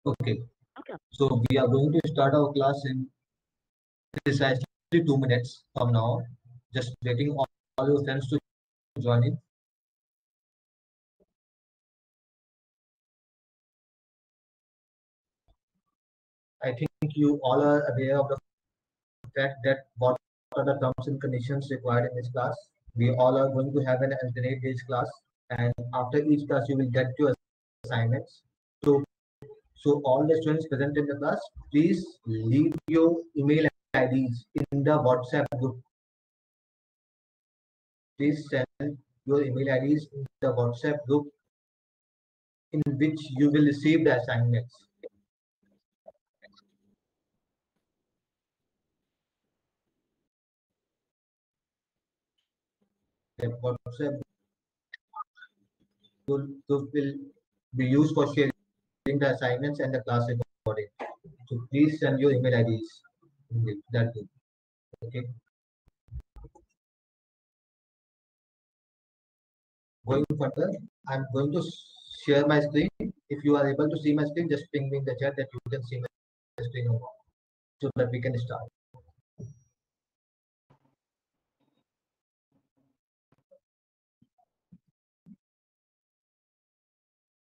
Okay. So we are going to start our class in precisely 2 minutes from now. Just waiting all your friends to join in. I think you all are aware of the fact that what are the terms and conditions required in this class. We all are going to have an alternate days class, and after each class, you will get your assignments. So all the students present in the class, please leave your email IDs in the WhatsApp group. Please send your email IDs in the WhatsApp group in which you will receive the assignments. The WhatsApp group will be used for sharing the assignments and the class recording. So please send your email IDs in that group. Okay. Going further, I'm going to share my screen. If you are able to see my screen, just ping me in the chat that you can see my screen or not, so that we can start.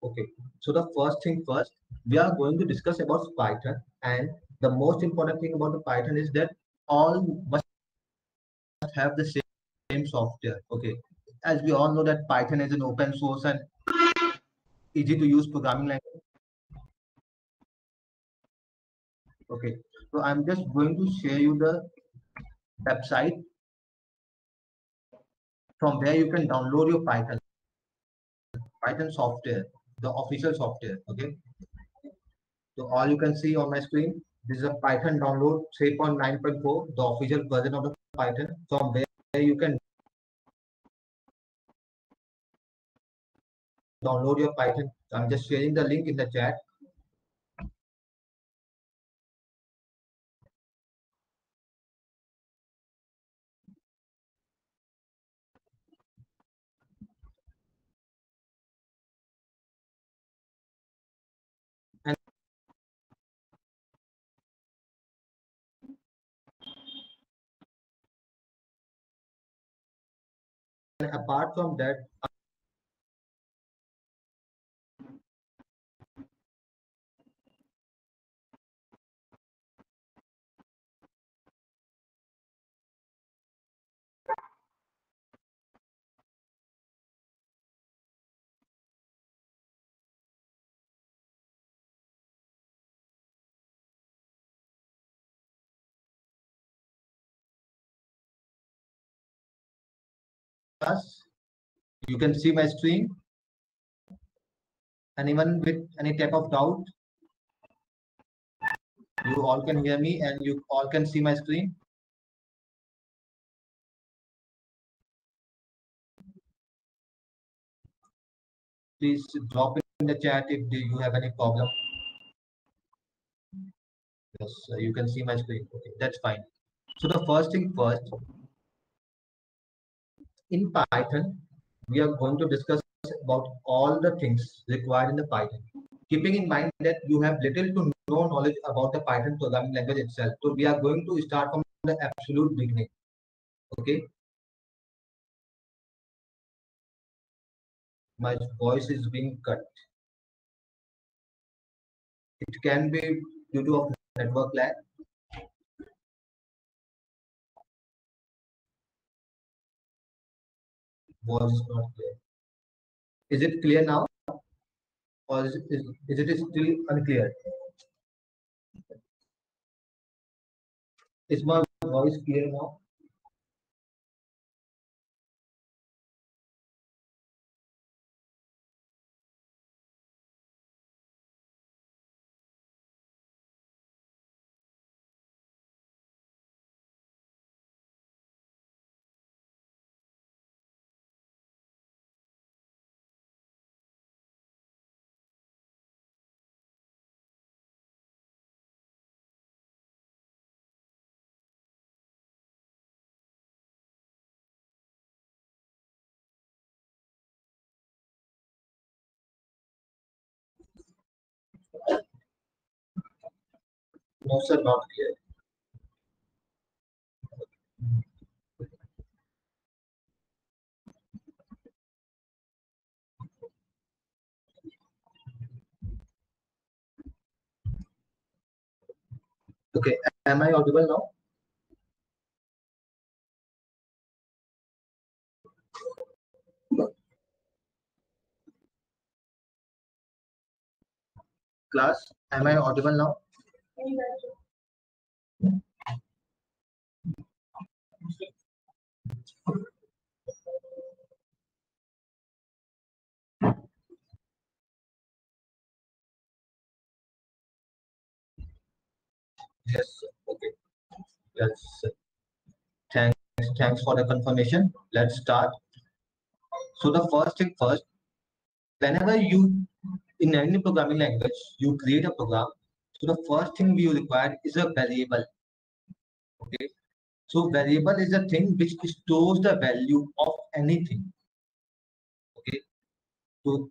Okay, so the first thing first, we are going to discuss about Python, and the most important thing about the Python is that all must have the same software. Okay, as we all know that Python is an open source and easy to use programming language. Okay, so I'm just going to share you the website from where you can download your Python software, the official software. Okay, so all you can see on my screen, this is a Python download 3.9.4, the official version of the Python, from where you can download your Python. I'm just sharing the link in the chat. And apart from that, you can see my screen. Anyone with any type of doubt, you all can hear me and you all can see my screen. Please drop it in the chat if you have any problem. Yes, you can see my screen. Okay, that's fine. So the first thing first, in Python, we are going to discuss about all the things required in the Python. Keeping in mind that you have little to no knowledge about the Python programming language itself. So we are going to start from the absolute beginning. Okay. My voice is being cut. It can be due to a network lag. Voice is not clear. Is it clear now? Or is it still unclear? Is my voice clear now? No, sir, not clear. Okay, am I audible now? Class, am I audible now? Yes, sir. Okay. Yes. Thanks. Thanks for the confirmation. Let's start. So the first thing first, whenever you in any programming language you create a program, so the first thing we require is a variable. Okay. So variable is a thing which stores the value of anything. Okay. So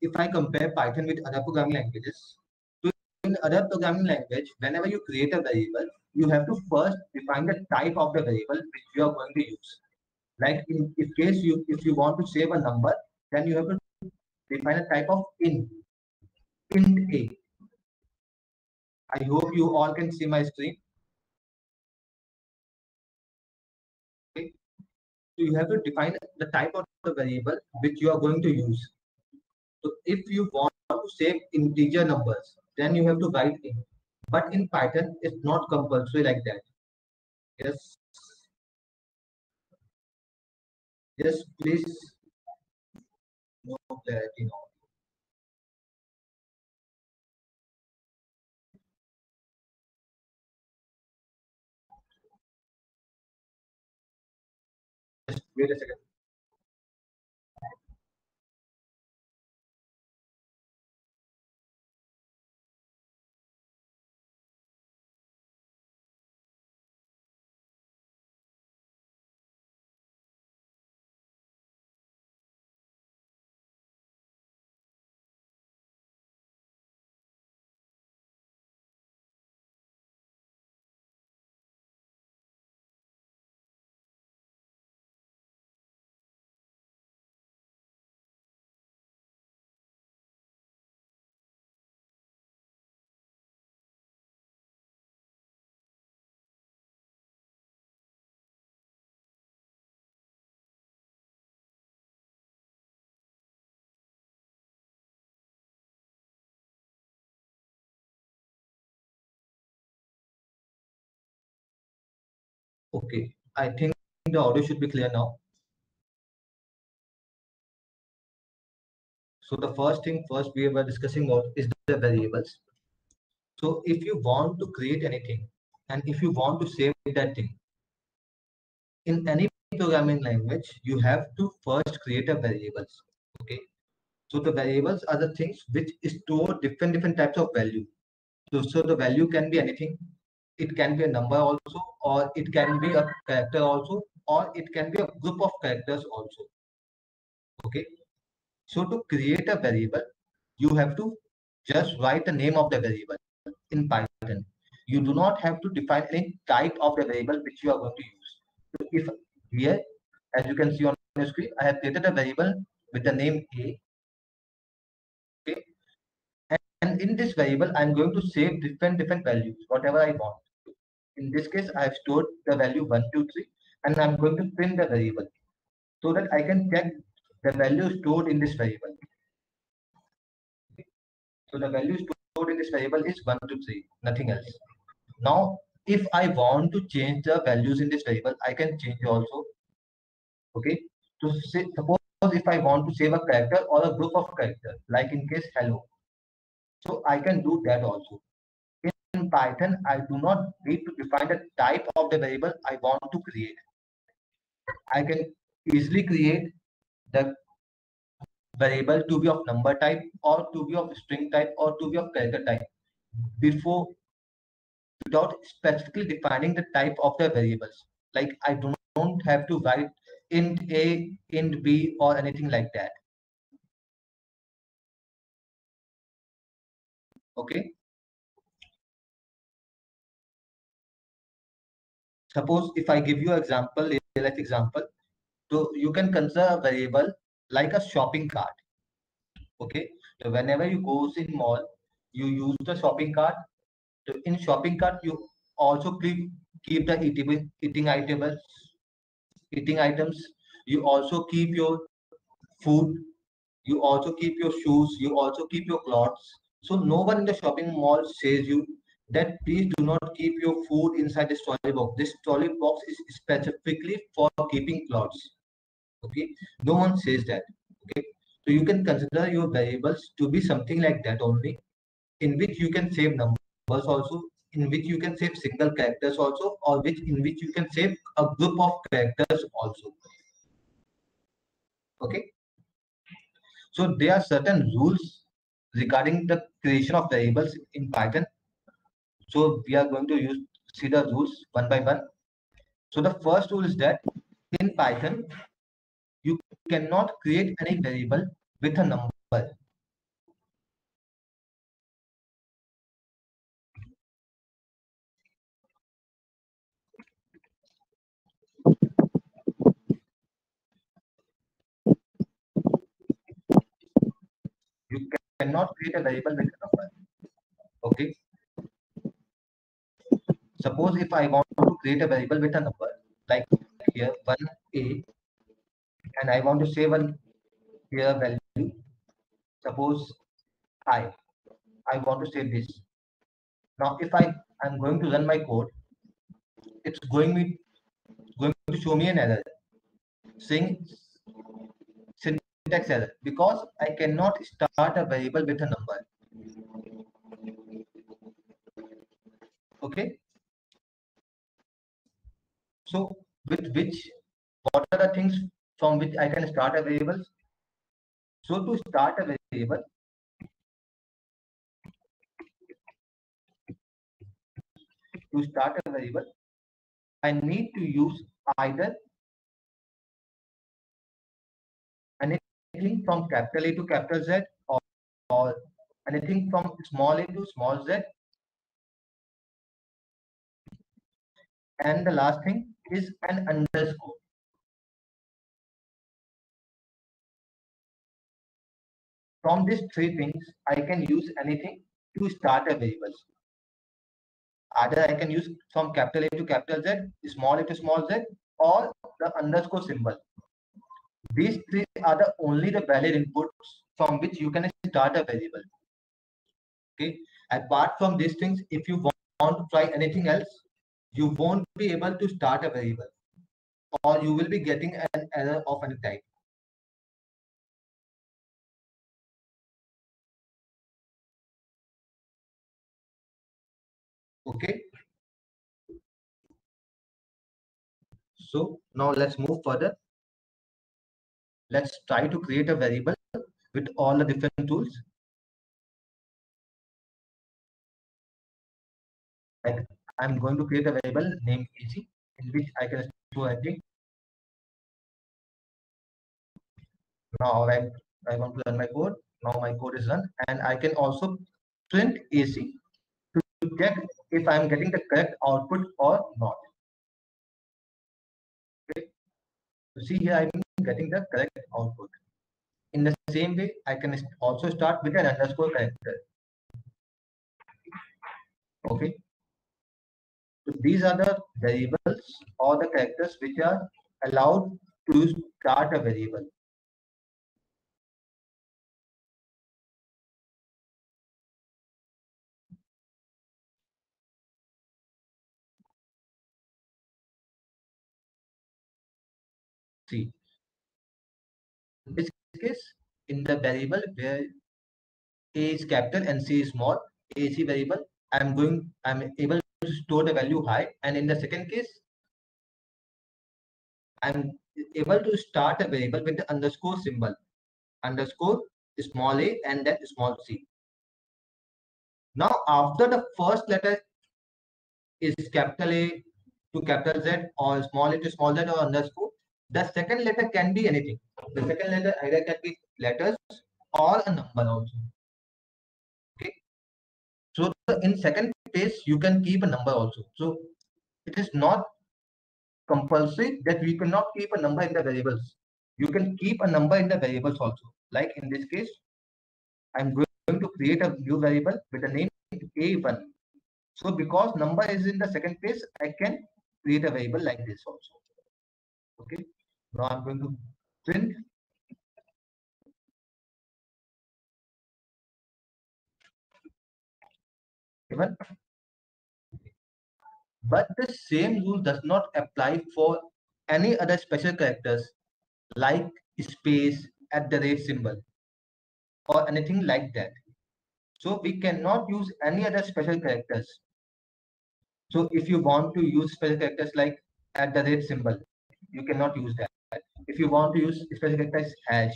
if I compare Python with other programming languages, so in other programming language, whenever you create a variable, you have to first define the type of the variable which you are going to use. Like in if case if you want to save a number, then you have to define a type of int a. I hope you all can see my screen. Okay. So you have to define the type of the variable which you are going to use. So if you want to save integer numbers, then you have to write int. But in Python, it's not compulsory like that. Yes, yes, please. No clarity now. Just wait a second. Okay, I think the audio should be clear now. So the first thing first we were discussing about is the variables. So if you want to create anything and if you want to save that thing in any programming language, you have to first create a variables. Okay. So the variables are the things which store different types of value. So the value can be anything. It can be a number also, or it can be a character also, or it can be a group of characters also. Okay. So to create a variable, you have to just write the name of the variable in Python. You do not have to define any type of the variable which you are going to use. So if here, as you can see on the screen, I have created a variable with the name A. Okay. And in this variable, I'm going to save different values, whatever I want. In this case, I have stored the value 123, and I'm going to print the variable so that I can check the value stored in this variable. So the value stored in this variable is 123, nothing else. Now, if I want to change the values in this variable, I can change also. Okay. So say, suppose if I want to save a character or a group of characters, like in case hello, so I can do that also. In Python, I do not need to define the type of the variable I want to create. I can easily create the variable to be of number type or to be of string type or to be of character type before without specifically defining the type of the variables. Like I do not have to write int A, int B or anything like that. Okay. Suppose if I give you an example, real life example, so you can consider a variable like a shopping cart. Okay, so whenever you goes in mall, you use the shopping cart. So in shopping cart, you also keep the eating items. You also keep your food. You also keep your shoes. You also keep your clothes. So no one in the shopping mall says you that please do not keep your food inside this trolley box. This trolley box is specifically for keeping clothes. Okay, no one says that. Okay, so you can consider your variables to be something like that only, in which you can save numbers also, in which you can save single characters also, or in which you can save a group of characters also. Okay, so there are certain rules regarding the creation of variables in Python. So we are going to see the rules one by one. So the first rule is that in Python you cannot create any variable with a number. You cannot create a variable with a number. Okay. Suppose if I want to create a variable with a number, like here 1a, and I want to save one here value. Suppose I want to save this. Now if I'm going to run my code, it's going to show me an error saying syntax error because I cannot start a variable with a number. Okay. So what are the things from which I can start a variable? So to start a variable, I need to use either anything from capital A to capital Z, or anything from small a to small z. And the last thing is an underscore. From these three things, I can use anything to start a variable. Either I can use from capital A to capital Z, small a to small z, or the underscore symbol. These three are the only the valid inputs from which you can start a variable. Okay. Apart from these things, if you want to try anything else, you won't be able to start a variable, or you will be getting an error of any type. Okay. So now let's move further. Let's try to create a variable with all the different tools. Like I'm going to create a variable named easy in which I can store anything. Now I want to run my code. Now my code is run, and I can also print AC to check if I'm getting the correct output or not. Okay. So see here, I'm getting the correct output. In the same way, I can also start with an underscore character. Okay. So these are the variables or the characters which are allowed to start a variable. See, in this case, in the variable where A is capital and C is small, AC variable, I'm able to store the value high. And in the second case, I'm able to start a variable with the underscore symbol, underscore small a and then small c. Now, after the first letter is capital A to capital Z or small a to small z or underscore, the second letter can be anything. The second letter either can be letters or a number also. Okay. So in second place, you can keep a number also. So it is not compulsory that we cannot keep a number in the variables. You can keep a number in the variables also. Like in this case, I'm going to create a new variable with the name A1. So because number is in the second place, I can create a variable like this also. Okay. Now I'm going to print A1. But the same rule does not apply for any other special characters like space, at the rate symbol, or anything like that. So we cannot use any other special characters. So if you want to use special characters like at the rate symbol, you cannot use that. If you want to use special characters hash,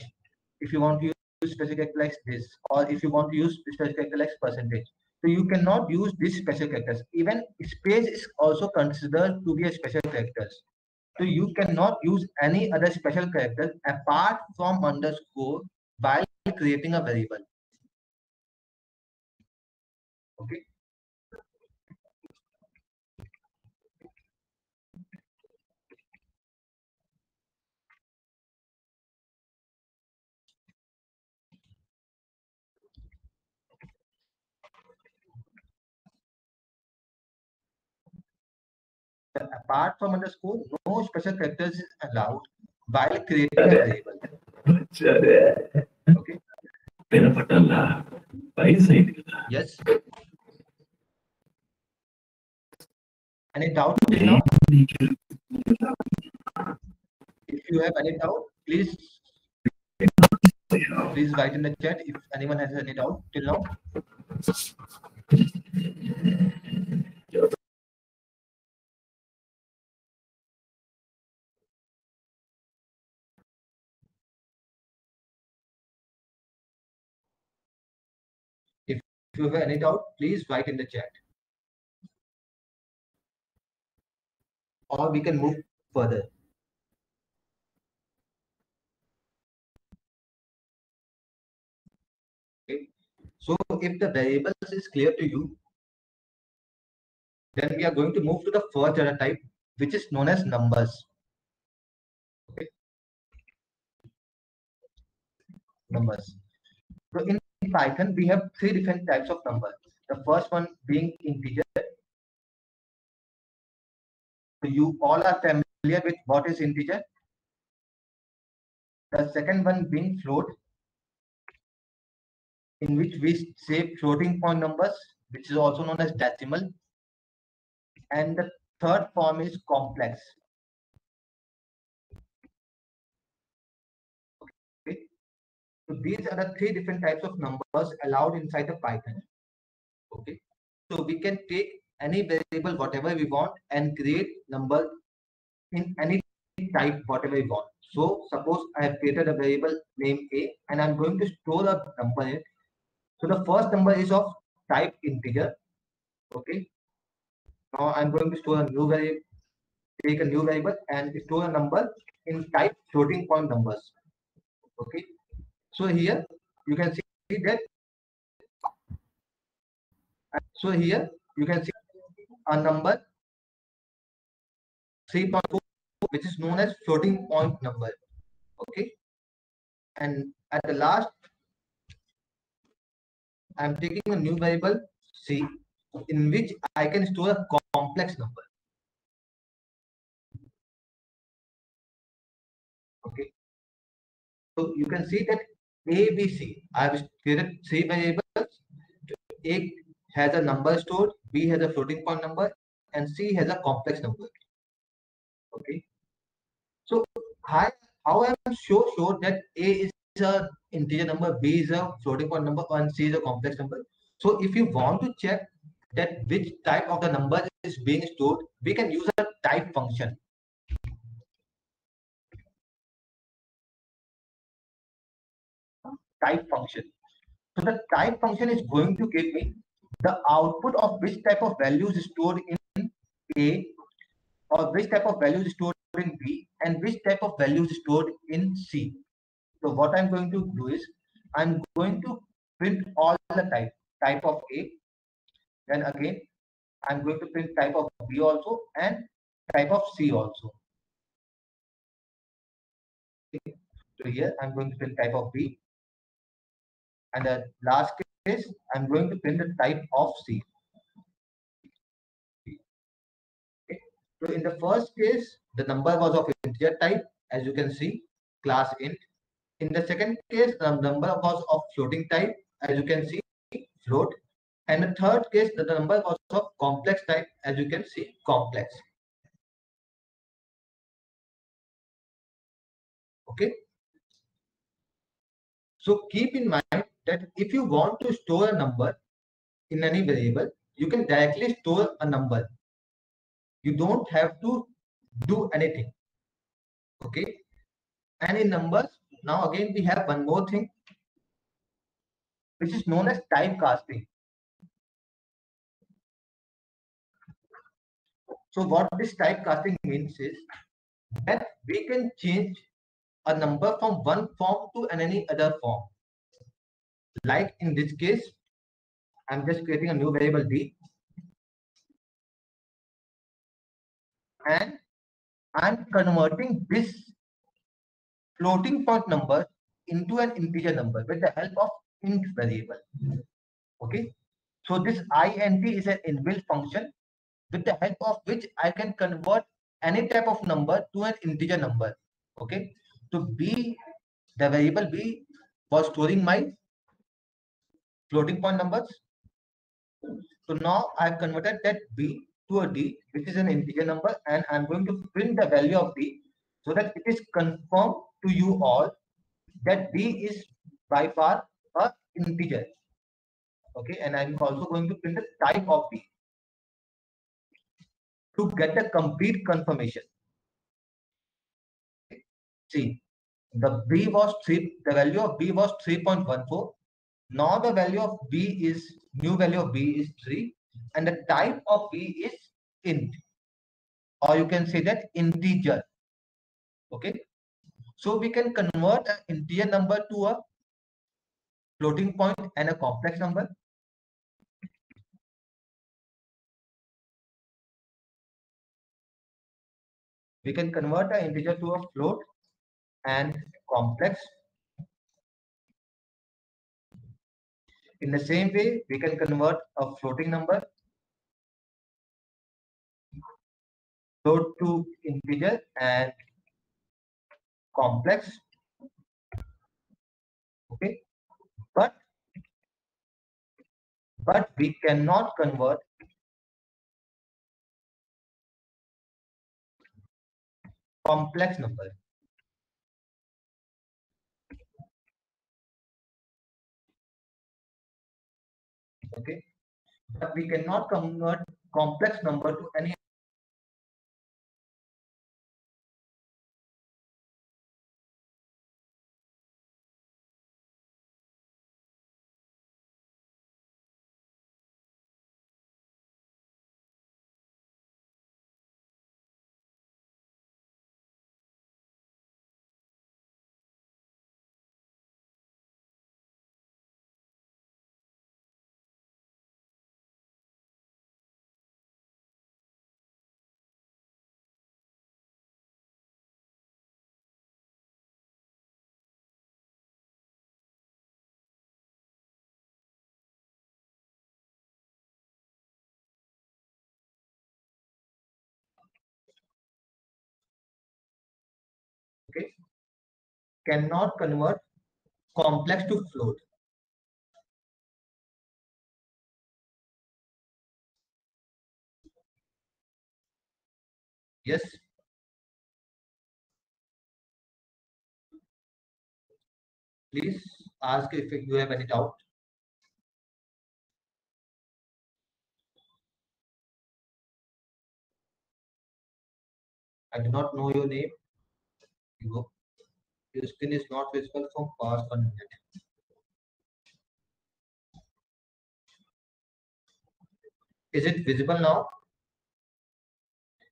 if you want to use special character like this, or if you want to use special character like percentage, so you cannot use these special characters. Even space is also considered to be a special characters. So you cannot use any other special character apart from underscore while creating a variable. Okay. Apart from underscore, no special characters is allowed while creating a variable. Okay. Yes. Any doubt till now? If you have any doubt, please write in the chat if anyone has any doubt till now. If you have any doubt, please write in the chat. Or we can move further. Okay. So if the variables is clear to you, then we are going to move to the first data type, which is known as numbers. Okay. Numbers. So in Python, we have three different types of numbers. The first one being integer. So you all are familiar with what is integer. The second one being float, in which we say floating point numbers, which is also known as decimal. And the third form is complex. Okay. So these are the three different types of numbers allowed inside the Python. Okay. So we can take any variable, whatever we want, and create number in any type, whatever we want. So suppose I have created a variable named A, and I'm going to store a number in it. So the first number is of type integer. Okay. Now I'm going to store a new variable, take a new variable and store a number in type floating point numbers. Okay. So here you can see that. So here you can see a number 3.4, which is known as floating point number. Okay. And at the last, I'm taking a new variable C, in which I can store a complex number. Okay. So you can see that A, B, C. I have created three variables. A has a number stored, B has a floating point number, and C has a complex number. Okay. So how I am sure that A is a integer number, B is a floating point number, and C is a complex number. So if you want to check that which type of the number is being stored, we can use a type function. Type function. So the type function is going to give me the output of which type of values is stored in A, or which type of values is stored in B, and which type of values is stored in C. So what I'm going to do is I'm going to print all the type of A. Then again, I'm going to print type of B also and type of C also. So here I'm going to print type of B, and the last case I'm going to print the type of C. Okay. So in the first case, the number was of integer type, as you can see, class int. In the second case, the number was of floating type, as you can see, float. And the third case, the number was of complex type, as you can see, complex. Okay. So keep in mind that if you want to store a number in any variable, you can directly store a number. You don't have to do anything. Okay. And in numbers, now again we have one more thing, which is known as typecasting. So what this typecasting means is that we can change a number from one form to any other form. Like in this case, I'm just creating a new variable b, and I'm converting this floating point number into an integer number with the help of int variable. Okay, so this int is an inbuilt function with the help of which I can convert any type of number to an integer number. Okay, so b, the variable b was storing my floating point numbers. So now I've converted that b to a d, which is an integer number, and I'm going to print the value of b so that it is confirmed to you all that b is by far a integer. Okay, and I'm also going to print the type of b to get a complete confirmation. See, the b was 3, the value of b was 3.14. Now the value of b is, new value of b is 3, and the type of b is int, or you can say that integer. Okay, so we can convert an integer number to a floating point and a complex number. We can convert an integer to a float and complex. In the same way, we can convert a floating number float to integer and complex. Okay, but we cannot convert complex number. Okay, but we cannot convert complex number to any. Okay, cannot convert complex to float. Yes, please ask if you have any doubt. I do not know your name. Your screen is not visible from past 1 minute. Is it visible now?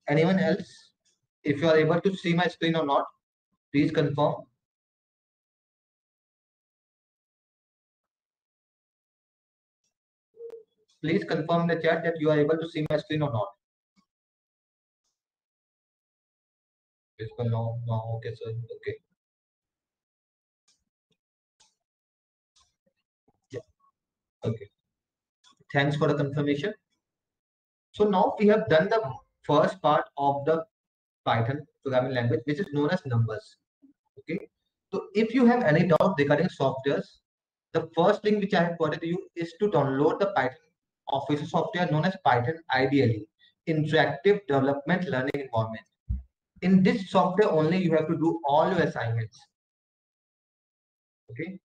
Anyone else? If you are able to see my screen or not, please confirm. Please confirm in the chat that you are able to see my screen or not. Visible now. No, okay, sir. Okay. Okay. Thanks for the confirmation. So now we have done the first part of the Python programming language, which is known as numbers. Okay. So if you have any doubt regarding softwares, the first link which I have provided to you is to download the Python official software known as Python IDLE, Interactive Development Learning Environment. In this software only you have to do all your assignments. Okay.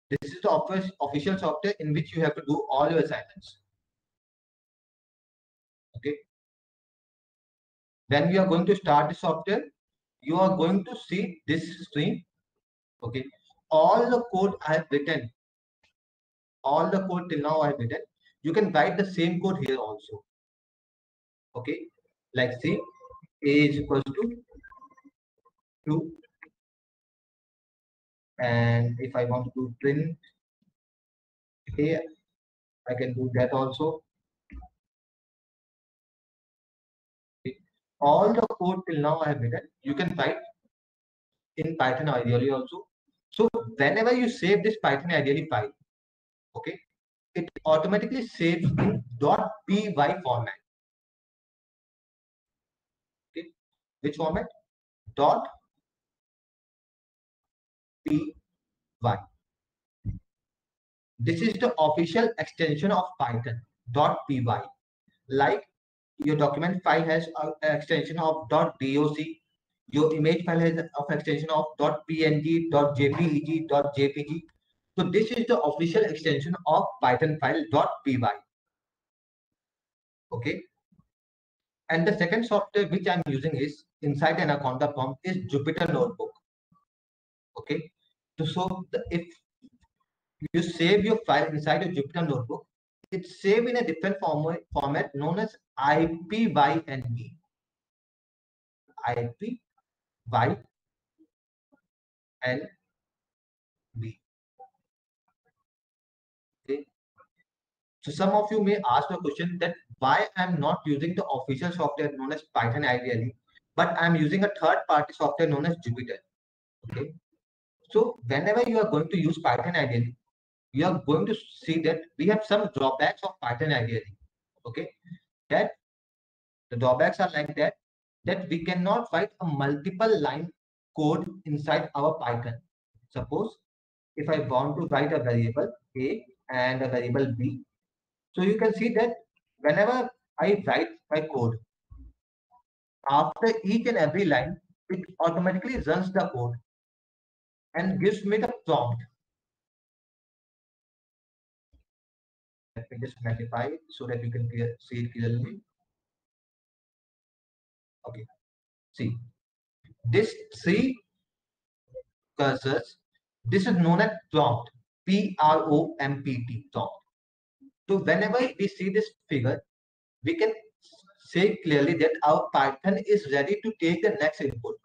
This is the official software in which you have to do all your assignments. Okay. When we are going to start the software, you are going to see this screen. Okay. All the code I have written, all the code till now I have written, you can write the same code here also. Okay. Like say a is equals to 2, and if I want to print a, I can do that also. Okay. All the code till now I have written, you can write in Python IDLE also. So whenever you save this Python IDLE file, okay, it automatically saves in .py format. Okay, which format? .py. This is the official extension of Python. .py. Like your document file has an extension of .doc. Your image file has an extension of .png, .jpeg, .jpg. So this is the official extension of Python file .py. Okay. And the second software which I'm using is inside Anaconda prompt is Jupyter Notebook. Okay. So if you save your file inside your Jupyter Notebook, it's saved in a different format known as IPYNB. IPYNB. Okay. So some of you may ask the question that why I'm not using the official software known as Python IDLE, but I'm using a third-party software known as Jupyter. Okay. So whenever you are going to use Python IDLE, you are going to see that we have some drawbacks of Python IDLE. Okay. That the drawbacks are like that we cannot write a multiple line code inside our Python. Suppose if I want to write a variable A and a variable B, so you can see that whenever I write my code, after each and every line, it automatically runs the code and gives me the prompt. Let me just magnify it so that you can see it clearly. Okay, see this three cursors. This is known as prompt. PROMPT prompt. So whenever we see this figure, we can say clearly that our Python is ready to take the next input,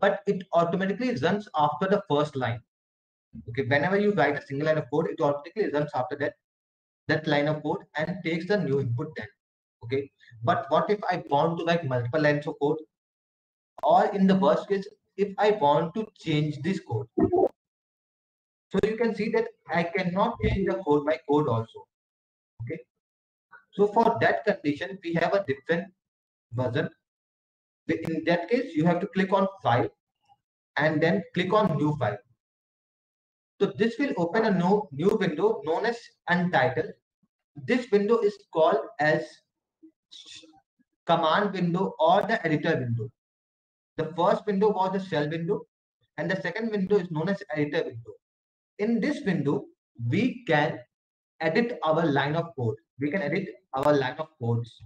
but it automatically runs after the first line. Okay, whenever you write a single line of code, it automatically runs after that line of code and takes the new input then. Okay, but what if I want to write multiple lines of code, or in the worst case, if I want to change this code? So you can see that I cannot change the code by code also. Okay. So for that condition, we have a different version. In that case, you have to click on file and then click on new file. So this will open a new window known as untitled. This window is called as command window or the editor window. The first window was the shell window and the second window is known as editor window. In this window, we can edit our line of code. We can edit our line of codes.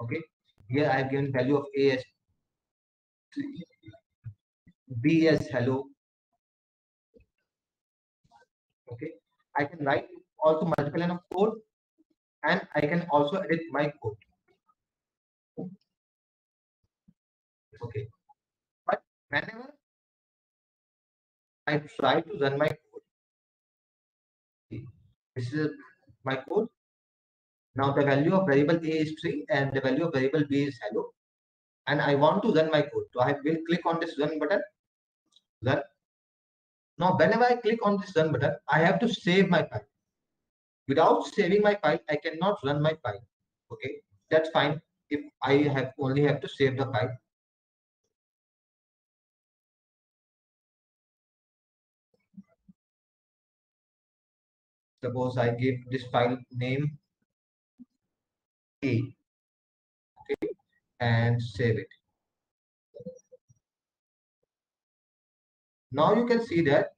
Okay. Here I have given value of A as B as hello. Okay. I can write also multiple line of code and I can also edit my code. Okay. But whenever I try to run my code, this is my code. Now the value of variable A is 3 and the value of variable B is hello. And I want to run my code. So I will click on this run button. Run. Now, whenever I click on this run button, I have to save my file. Without saving my file, I cannot run my file. Okay, that's fine if I have only have to save the file. Suppose I give this file name A, okay, and save it. Now you can see that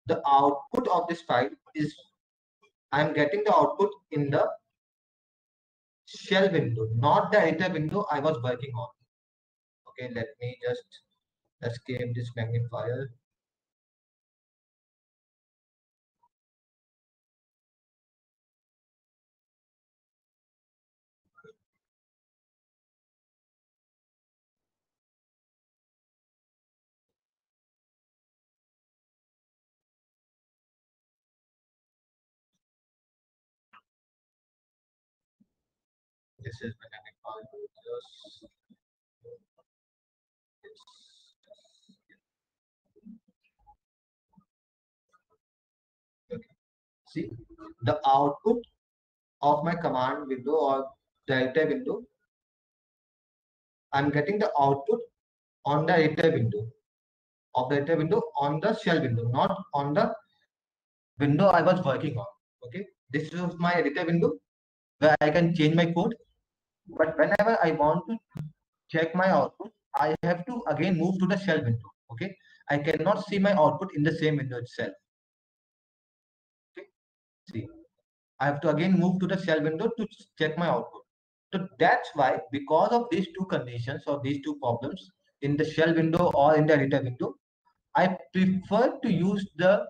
the output of this file is, I'm getting the output in the shell window, not the editor window I was working on. Okay, let me just escape this magnifier. This is my magnifier. Just, okay. See, the output of my command window or the editor window, I'm getting the output on the editor window of the editor window on the shell window, not on the window I was working on. Okay, this is my editor window where I can change my code. But whenever I want to check my output, I have to again move to the shell window. Okay, I cannot see my output in the same window itself. Okay, see, I have to again move to the shell window to check my output. So that's why, because of these two conditions or these two problems in the shell window or in the editor window, I prefer to use the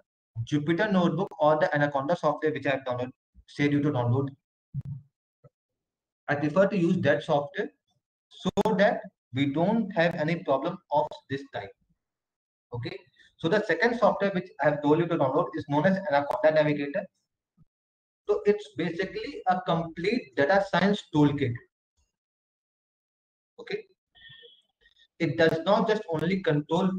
Jupyter Notebook or the Anaconda software which I have downloaded, said you to download. I prefer to use that software so that we don't have any problem of this type. Okay. So the second software which I have told you to download is known as Anaconda Navigator. So it's basically a complete data science toolkit. Okay. It does not just only control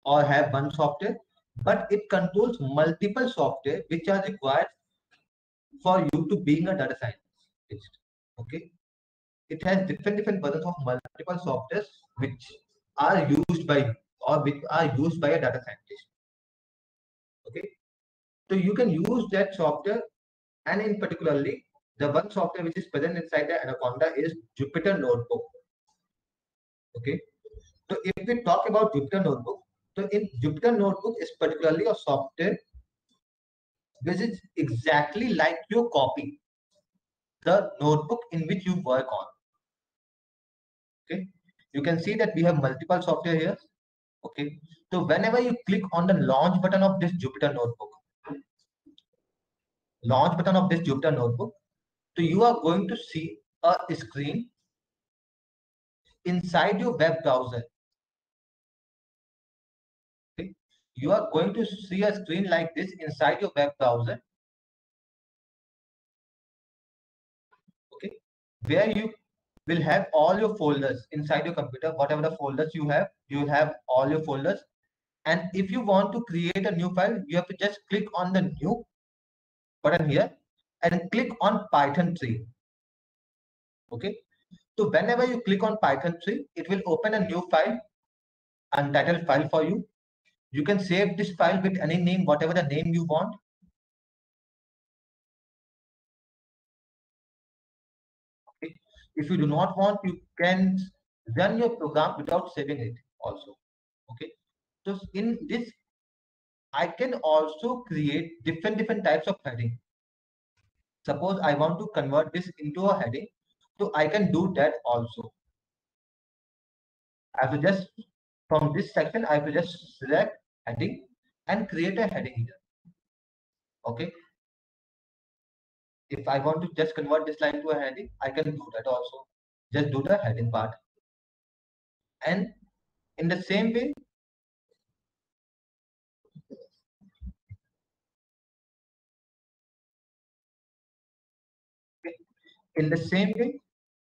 or have one software, but it controls multiple software which are required for you to being a data scientist. Okay. It has different versions of multiple softwares which are used by or which are used by a data scientist. Okay. So you can use that software, and in particularly the one software which is present inside the Anaconda is Jupyter Notebook. Okay. So if we talk about Jupyter Notebook, so in Jupyter Notebook is particularly a software which is exactly like your copy, the notebook in which you work on. Okay. You can see that we have multiple software here. Okay. So whenever you click on the launch button of this Jupyter Notebook, so you are going to see a screen inside your web browser. Okay. You are going to see a screen like this inside your web browser. Okay. Where you will have all your folders inside your computer, whatever the folders you have all your folders. And if you want to create a new file, you have to just click on the new button here and click on Python 3. Okay. So whenever you click on Python 3, it will open a new file, untitled file for you. You can save this file with any name, whatever the name you want. Okay. If you do not want, you can run your program without saving it also. Okay. So in this, I can also create different types of heading. Suppose I want to convert this into a heading, so I can do that also. I have to just, from this section, I have to just select heading and create a heading here. Okay. If I want to just convert this line to a heading, I can do that also. Just do the heading part. And in the same way,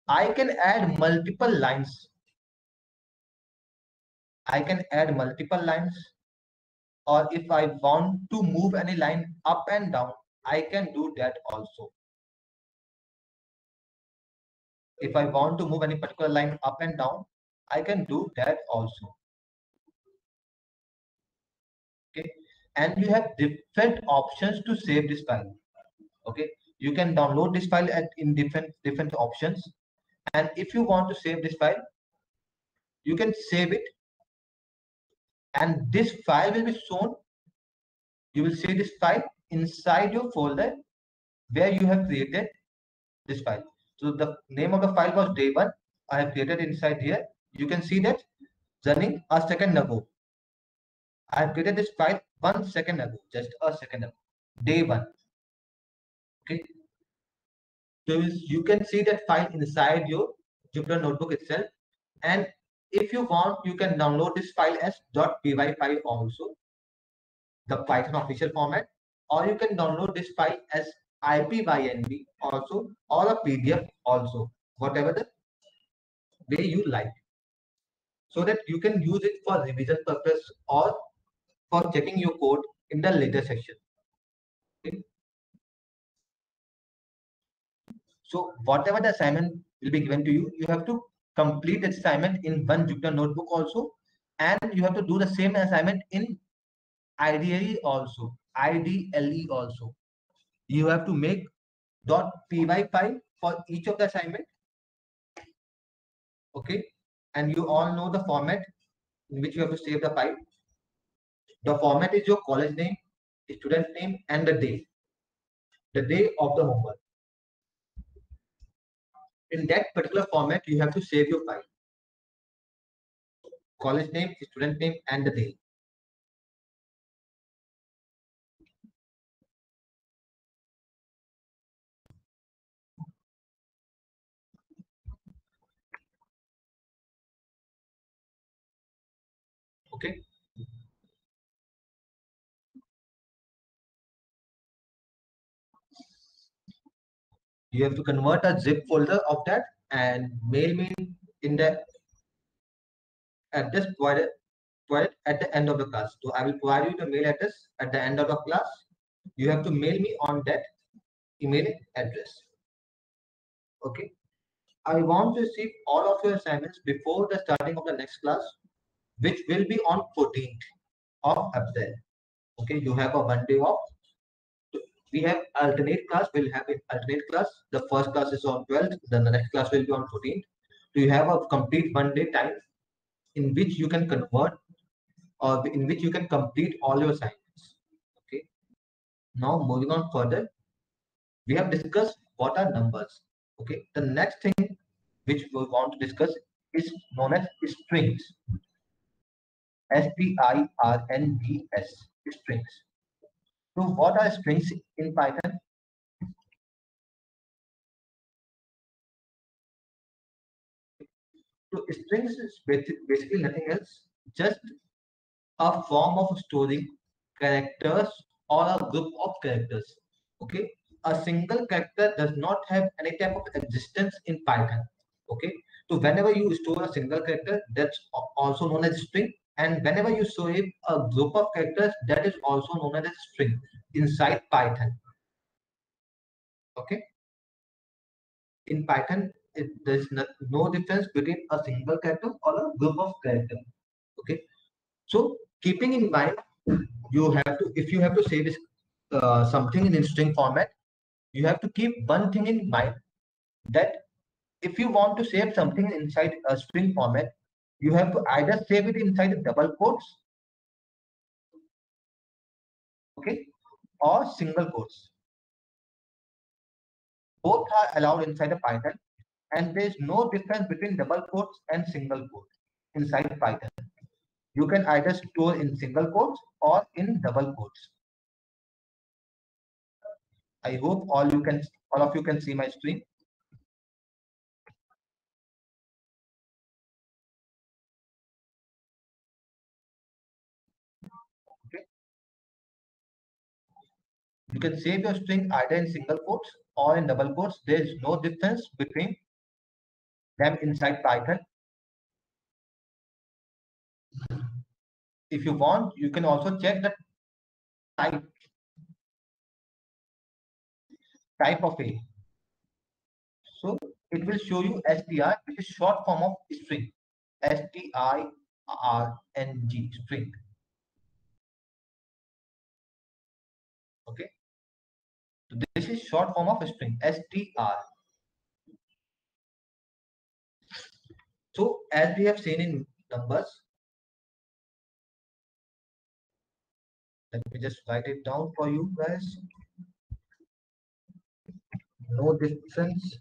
I can add multiple lines. I can add multiple lines. or if I want to move any line up and down, I can do that also. If I want to move any particular line up and down, I can do that also. Okay, and you have different options to save this file. Okay, you can download this file in different options, and if you want to save this file, you can save it, and this file will be shown. You will see this file inside your folder where you have created this file. So the name of the file was day1. I have created inside here. You can see that running a second ago. I have created this file 1 second ago, just a second ago, day1. Okay, so you can see that file inside your Jupyter notebook itself. And if you want, you can download this file as .py file also, the Python official format, or you can download this file as IPYNB also, or a PDF also, whatever the way you like, so that you can use it for revision purpose or for checking your code in the later section. Okay? So whatever the assignment will be given to you, you have to complete the assignment in one Jupyter notebook also, and you have to do the same assignment in IDLE also. IDLE also. You have to make .py file for each of the assignment. Okay, and you all know the format in which you have to save the file. The format is your college name, student name, and the day of the homework. In that particular format, you have to save your file. College name, student name, and the day. Okay. You have to convert a zip folder of that and mail me in the address provided at the end of the class. So I will provide you the mail address at the end of the class. You have to mail me on that email address. Okay. I want to receive all of your assignments before the starting of the next class, which will be on 14th of April. Okay, you have a 1 day off. We have alternate class. We'll have an alternate class. The first class is on 12th. Then the next class will be on 14th. So you have a complete 1 day time in which you can convert or in which you can complete all your assignments. Okay. Now moving on further, we have discussed what are numbers. Okay. The next thing which we want to discuss is known as strings. STIRNGS, strings. So what are strings in Python? So strings is basically nothing else, just a form of storing characters or a group of characters. Okay, a single character does not have any type of existence in Python. Okay, so whenever you store a single character, that's also known as string, and whenever you store a group of characters, that is also known as a string inside Python. Okay, in Python, there is no difference between a single character or a group of characters. Okay, so keeping in mind, you have to, if you have to say this something in string format, you have to keep one thing in mind, that if you want to save something inside a string format, you have to either save it inside the double quotes, okay, or single quotes. Both are allowed inside a Python, and there is no difference between double quotes and single quotes inside Python. You can either store in single quotes or in double quotes. I hope all of you can see my screen. Okay. You can save your string either in single quotes or in double quotes. There is no difference between them inside Python. if you want, you can also check the type of A. So it will show you str, which is short form of string. String, string. Okay. So this is short form of string, str. So as we have seen in numbers, let me just write it down for you guys. No difference.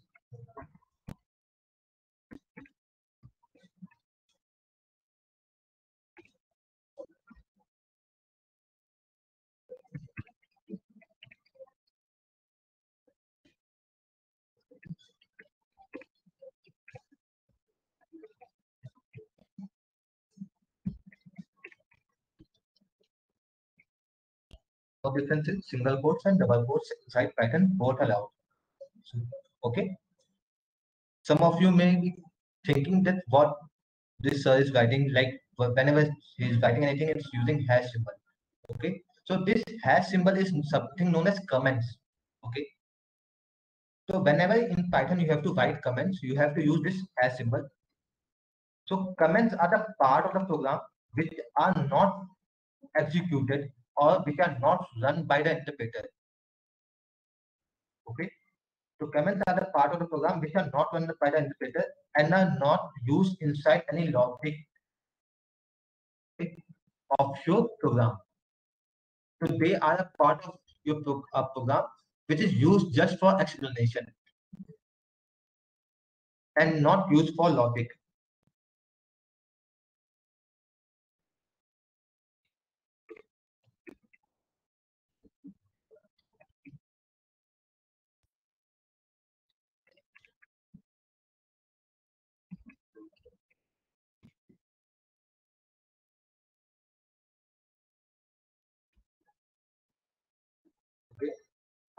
No difference in single quotes and double quotes inside Python, both allowed. So, okay. Some of you may be thinking that what this sir is writing, like whenever he is writing anything, it's using hash symbol. Okay. So this hash symbol is something known as comments. Okay. So whenever in Python you have to write comments, you have to use this hash symbol. So comments are the part of the program which are not executed or which are not run by the interpreter. Okay. So comments are the part of the program which are not run by the interpreter and are not used inside any logic of your program. So they are a part of your program which is used just for explanation and not used for logic. Okay.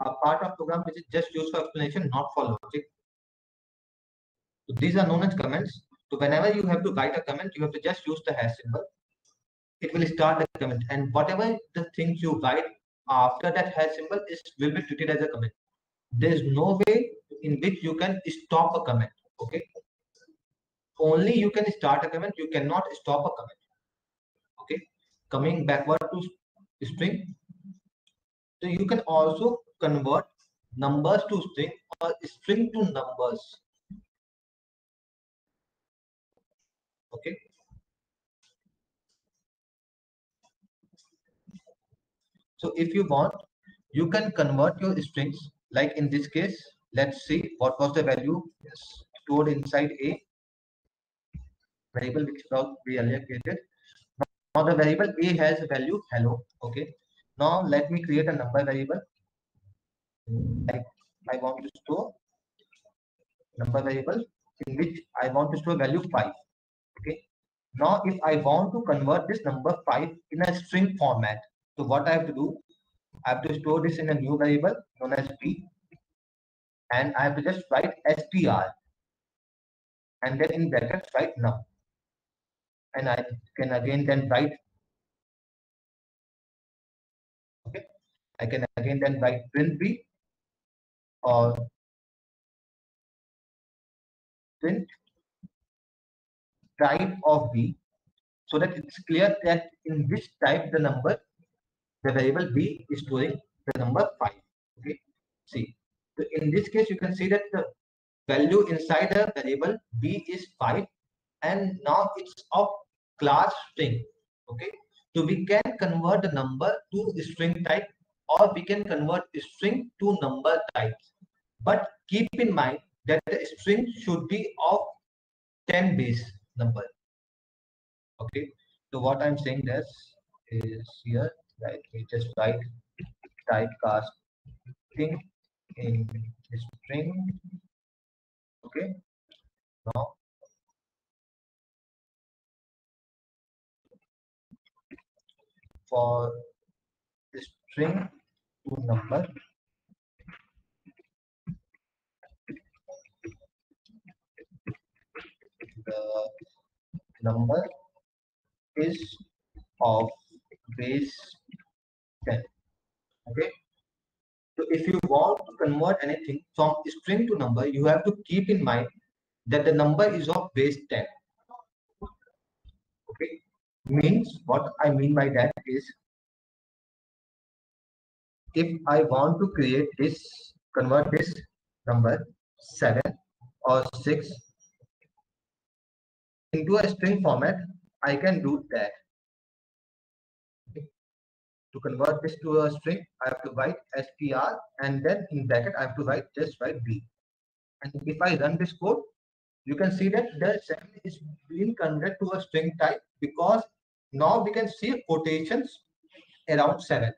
A part of program which is just used for explanation, not for logic. So these are known as comments. So whenever you have to write a comment, you have to just use the hash symbol. It will start the comment, and whatever the things you write after that hash symbol is will be treated as a comment. There is no way in which you can stop a comment. Okay, only you can start a comment. You cannot stop a comment. Okay, coming backward to string. So you can also convert numbers to string or string to numbers. Okay. So if you want, you can convert your strings. Like in this case, let's see what was the value stored inside a variable which was we earlier created. Now the variable a has a value hello. Okay. Now let me create a number variable. Like I want to store number variable in which I want to store value 5. Okay. Now if I want to convert this number 5 in a string format, so what I have to do, I have to store this in a new variable known as b, and I have to just write str and then in brackets write num, and I can again then write, okay, I can again then write print b or print type of b, so that it's clear that in which type the variable b is storing the number 5. Okay, see, so in this case you can see that the value inside the variable b is 5, and now it's of class string. Okay, so we can convert the number to string type, or we can convert string to number types, but keep in mind that the string should be of 10 base number. Okay, so what I'm saying this is here, like we just write typecasting in string. Okay, now for string to number, the number is of base 10. Okay. So if you want to convert anything from string to number, you have to keep in mind that the number is of base 10. Okay. Means what I mean by that is, if I want to create this, convert this number 7 or 6 into a string format, I can do that. To convert this to a string, I have to write str, and then in bracket I have to write b. And if I run this code, you can see that the 7 is being converted to a string type, because now we can see quotations around 7.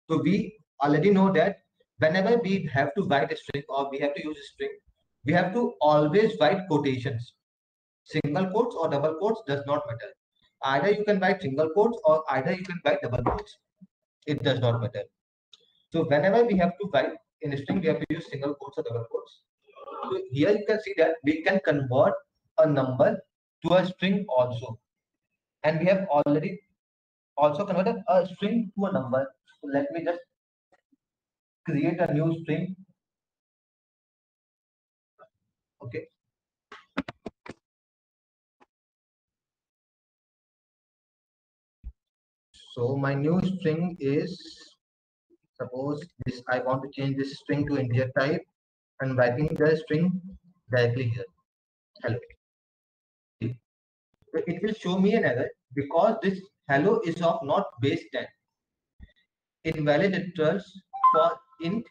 So we already know that whenever we have to write a string or we have to use a string, we have to always write quotations. Single quotes or double quotes does not matter. Either you can write single quotes or either you can write double quotes. It does not matter. So whenever we have to write in a string, we have to use single quotes or double quotes. So here you can see that we can convert a number to a string also. And we have already also converted a string to a number. So let me just create a new string. Okay. So my new string is, suppose this, I want to change this string to integer type, and writing the string directly here. Hello. So it will show me an error because this hello is of not base 10. Invalid returns for int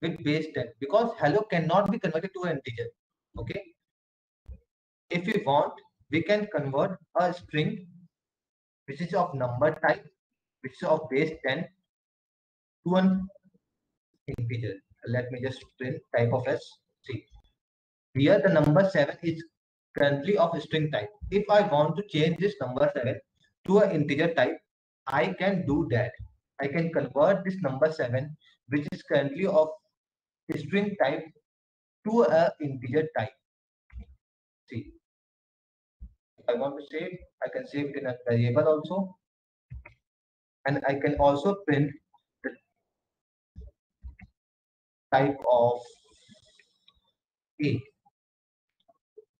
with base 10, because hello cannot be converted to an integer. Okay. If we want, we can convert a string which is of number type, which is of base 10, to an integer. Let me just print type of s. See, here the number 7 is currently of string type. If I want to change this number 7 to an integer type, I can do that. I can convert this number 7, which is currently of string type, to an integer type. See, if I want to save, I can save it in a variable also. And I can also print the type of a.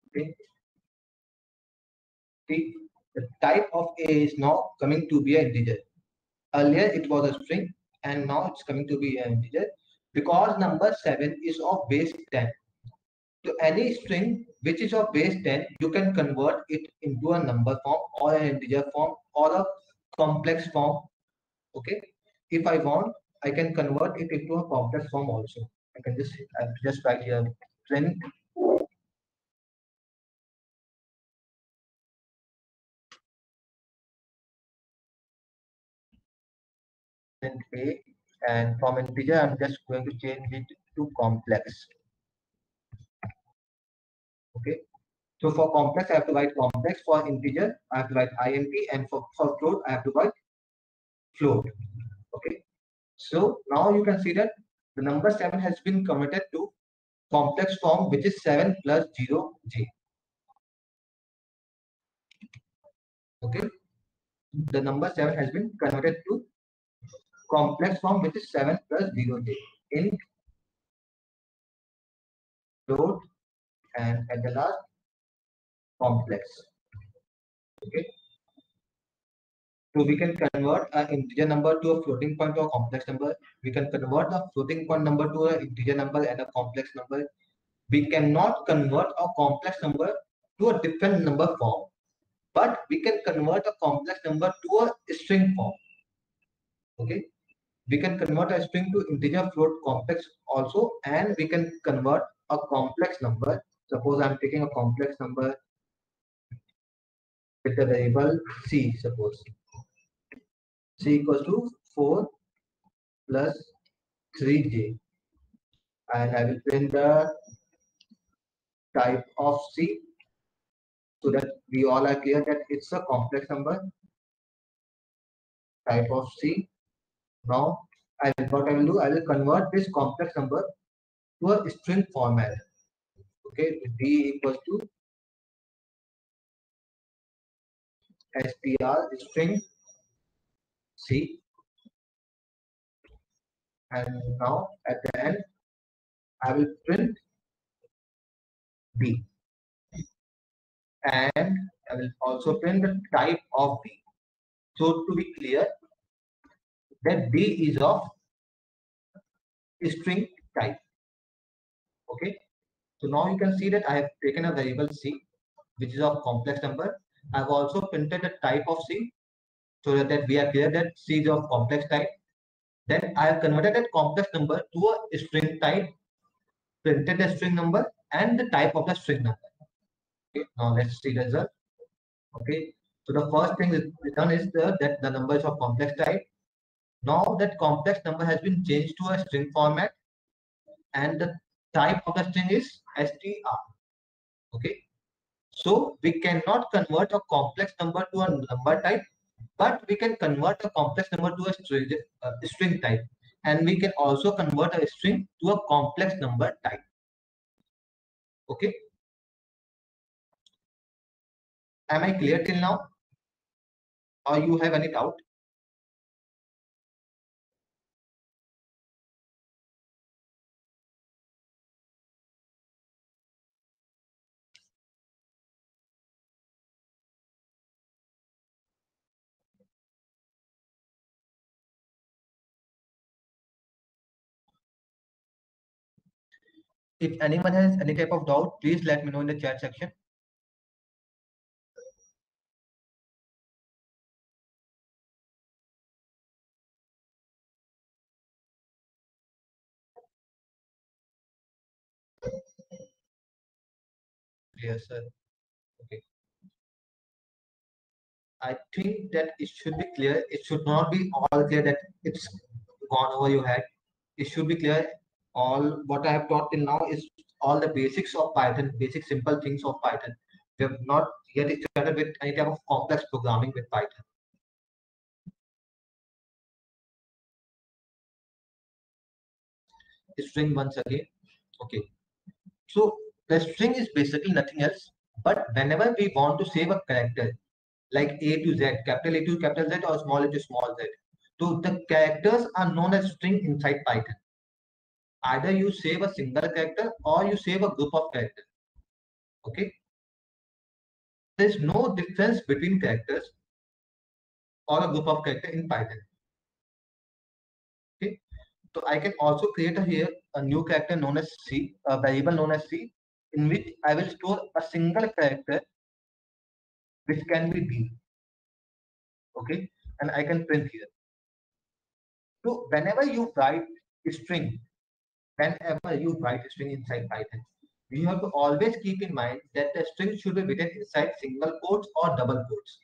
Okay. See, the type of a is now coming to be an integer. Earlier it was a string, and now it's coming to be an integer, because number 7 is of base 10. So any string which is of base 10, you can convert it into a number form or an integer form or a complex form. Okay. If I want, I can convert it into a complex form also. I just write here print a, and from integer I'm just going to change it to complex. Okay. So for complex, I have to write complex. For integer, I have to write int, and for float, I have to write float. Okay. So now you can see that the number 7 has been converted to complex form, which is 7 plus 0j. Okay. The number 7 has been converted to complex form, which is 7 plus 0j. Int, float, and at the last, complex. Okay. So we can convert an integer number to a floating point or a complex number. We can convert a floating point number to an integer number and a complex number. We cannot convert a complex number to a different number form, but we can convert a complex number to a string form. Okay. We can convert a string to integer, float, complex also, and we can convert a complex number. Suppose I'm taking a complex number with the variable c, suppose c equals to 4 plus 3j, and I will print the type of c, so that we all are clear that it's a complex number. Type of c. Now what I will do, I will convert this complex number to a string format. Okay, d equals to str string C, and now at the end I will print B, and I will also print the type of B. So to be clear, that B is of string type. Okay. So now you can see that I have taken a variable C, which is of complex number. I've also printed the type of C so that we are clear that C is of complex type. Then I have converted that complex number to a string type, printed the string number and the type of the string number. Okay. Now let's see the result. Okay. So the first thing is done is that the number is of complex type. Now that complex number has been changed to a string format, and the type of the string is str. Okay. So we cannot convert a complex number to a number type, but we can convert a complex number to a string type, and we can also convert a string to a complex number type. Okay. Am I clear till now? Or you have any doubt? If anyone has any type of doubt, please let me know in the chat section. Yes, sir. Okay. I think that it should be clear. It should not be all clear that it's gone over your head. It should be clear. All what I have taught till now is all the basics of Python, basic simple things of Python. We have not yet started with any type of complex programming with Python. String once again. Okay. So the string is basically nothing else, but whenever we want to save a character like A to Z, capital A to capital Z or small a to small z, so the characters are known as string inside Python. Either you save a single character or you save a group of characters. Okay. There's no difference between characters or a group of characters in Python. Okay. So I can also create here a new character known as C, a variable known as C, in which I will store a single character which can be B. Okay. And I can print here. So whenever you write a string, whenever you write a string inside Python, you have to always keep in mind that the string should be written inside single quotes or double quotes.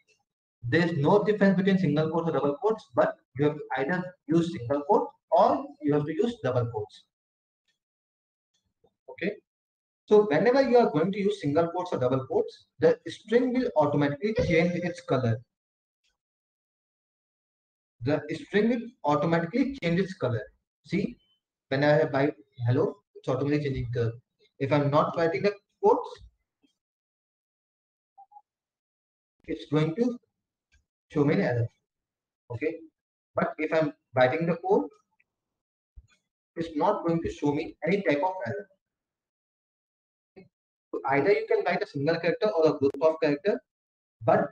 There is no difference between single quotes or double quotes, but you have to either use single quote or you have to use double quotes. Okay. So whenever you are going to use single quotes or double quotes, the string will automatically change its color. The string will automatically change its color. See, when I write hello, it's automatically changing color. If I'm not writing the quotes, it's going to show me an error. Okay. But if I'm writing the code, it's not going to show me any type of error. So either you can write a single character or a group of character, but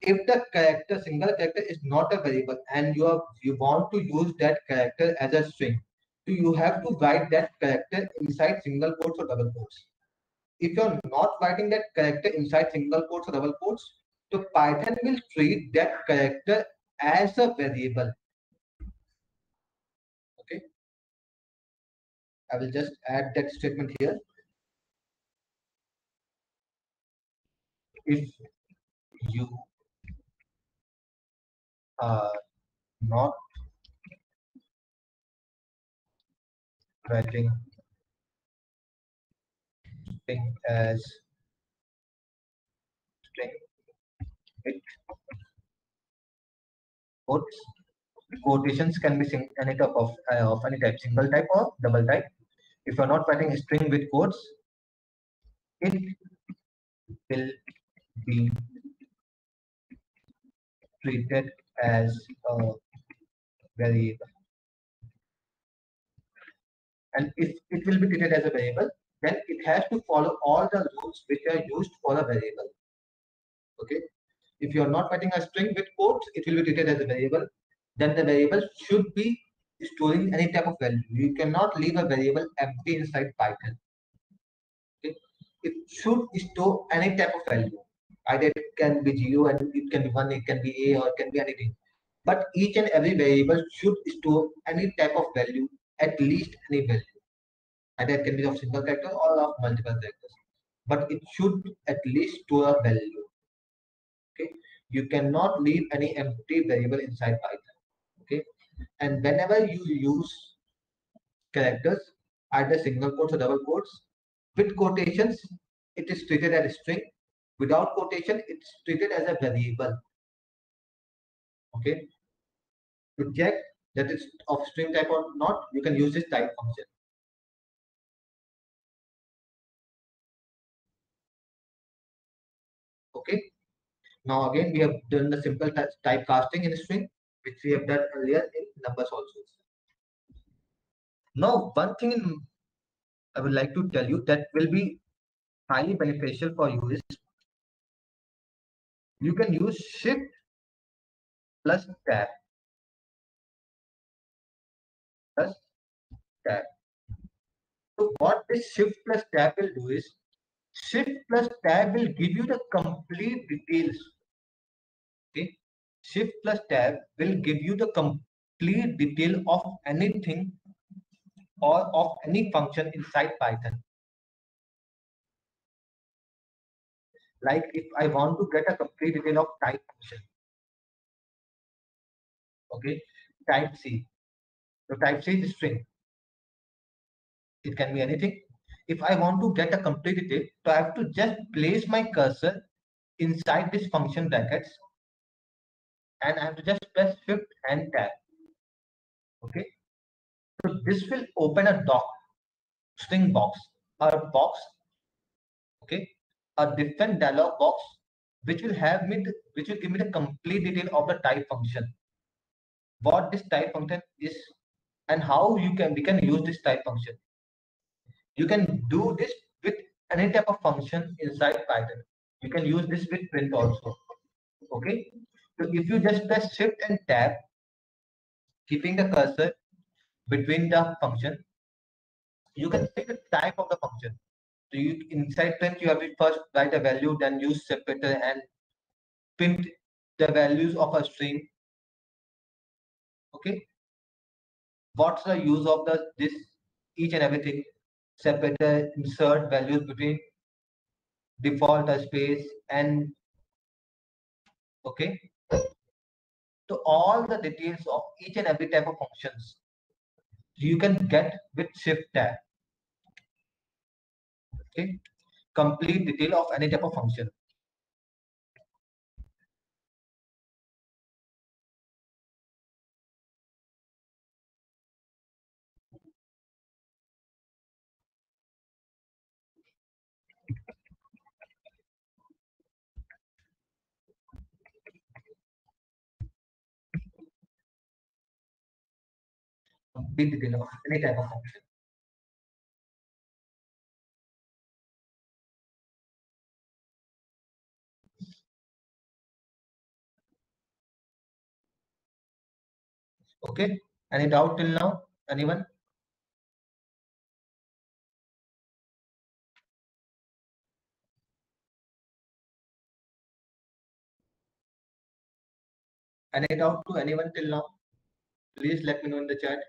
if the character single character is not a variable and you want to use that character as a string, so you have to write that character inside single quotes or double quotes. If you're not writing that character inside single quotes or double quotes, so Python will treat that character as a variable. Okay, I will just add that statement here. If you are not writing string as string with quotes, quotations can be any type of any type, single type or double type. If you're not writing a string with quotes, it will be treated as a variable. And if it will be treated as a variable, then it has to follow all the rules which are used for a variable. Okay. If you are not writing a string with quotes, it will be treated as a variable. Then the variable should be storing any type of value. You cannot leave a variable empty inside Python. Okay. It should store any type of value. Either it can be 0 and it can be 1, it can be A, or it can be anything. But each and every variable should store any type of value, at least any value. Either it can be of single character or of multiple characters. But it should at least store a value. Okay. You cannot leave any empty variable inside Python. Okay. And whenever you use characters, either single quotes or double quotes, with quotations, it is treated as a string. Without quotation, it's treated as a variable. Okay. To check that it's of string type or not, you can use this type function. Okay. Now again, we have done the simple typecasting in a string, which we have done earlier in numbers also. Now, one thing I would like to tell you that will be highly beneficial for you is you can use shift plus tab plus tab. So what this shift plus tab will do is shift plus tab will give you the complete details. Okay, shift plus tab will give you the complete detail of anything or of any function inside Python. Like if I want to get a complete detail of type function, okay, type C. So type C is string. It can be anything. If I want to get a complete detail, so I have to just place my cursor inside this function brackets, and I have to just press shift and tab. Okay. So this will open a doc, string box, or a box. Okay. A different dialog box, which will have me, which will give me the complete detail of the type function. What this type function is, and how we can use this type function. You can do this with any type of function inside Python. You can use this with print also. Okay. So if you just press shift and tab, keeping the cursor between the function, you can take the type of the function. So you inside print, you have to first write a value, then use separator and print the values of a string. Okay. What's the use of the this each and everything? Separator, insert values between default a space and okay. So all the details of each and every type of functions you can get with shift tab. Okay, complete detail of any type of function. Complete detail of any type of function. Okay, any doubt till now? Anyone? Any doubt to anyone till now? Please let me know in the chat.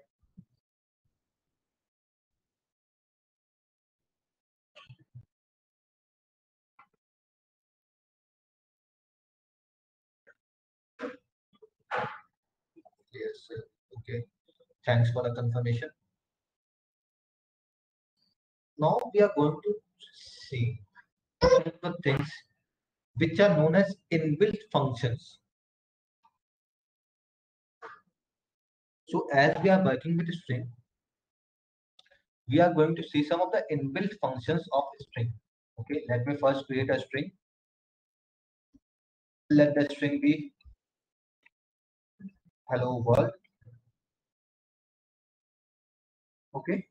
Yes, okay. Thanks for the confirmation. Now we are going to see the things which are known as inbuilt functions. So as we are working with string, we are going to see some of the inbuilt functions of string. Okay, let me first create a string. Let the string be hello world. Okay.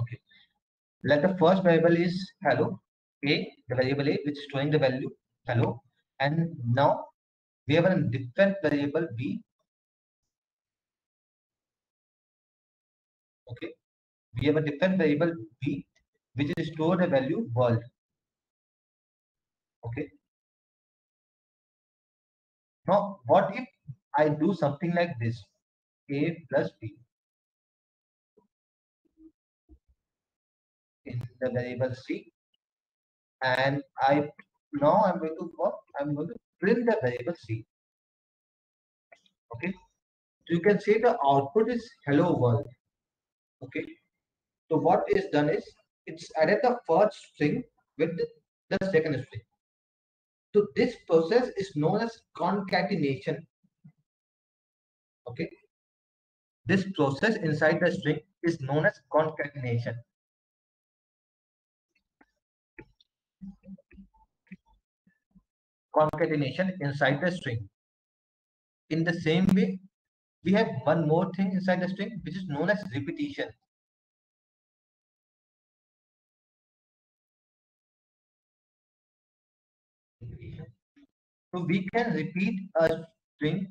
Okay. Let the first variable is hello. A, the variable A, which is storing the value hello. And now we have a different variable B. Okay. We have a different variable B, which is store the value world. Okay. Now, what if I do something like this? A plus B in the variable C, and I'm going to what? I'm going to print the variable C. Okay. So you can say the output is hello world. Okay. So what is done is it's added the first string with the second string. So this process is known as concatenation. Okay. This process inside the string is known as concatenation. Concatenation inside the string. In the same way, we have one more thing inside the string which is known as repetition. So we can repeat a string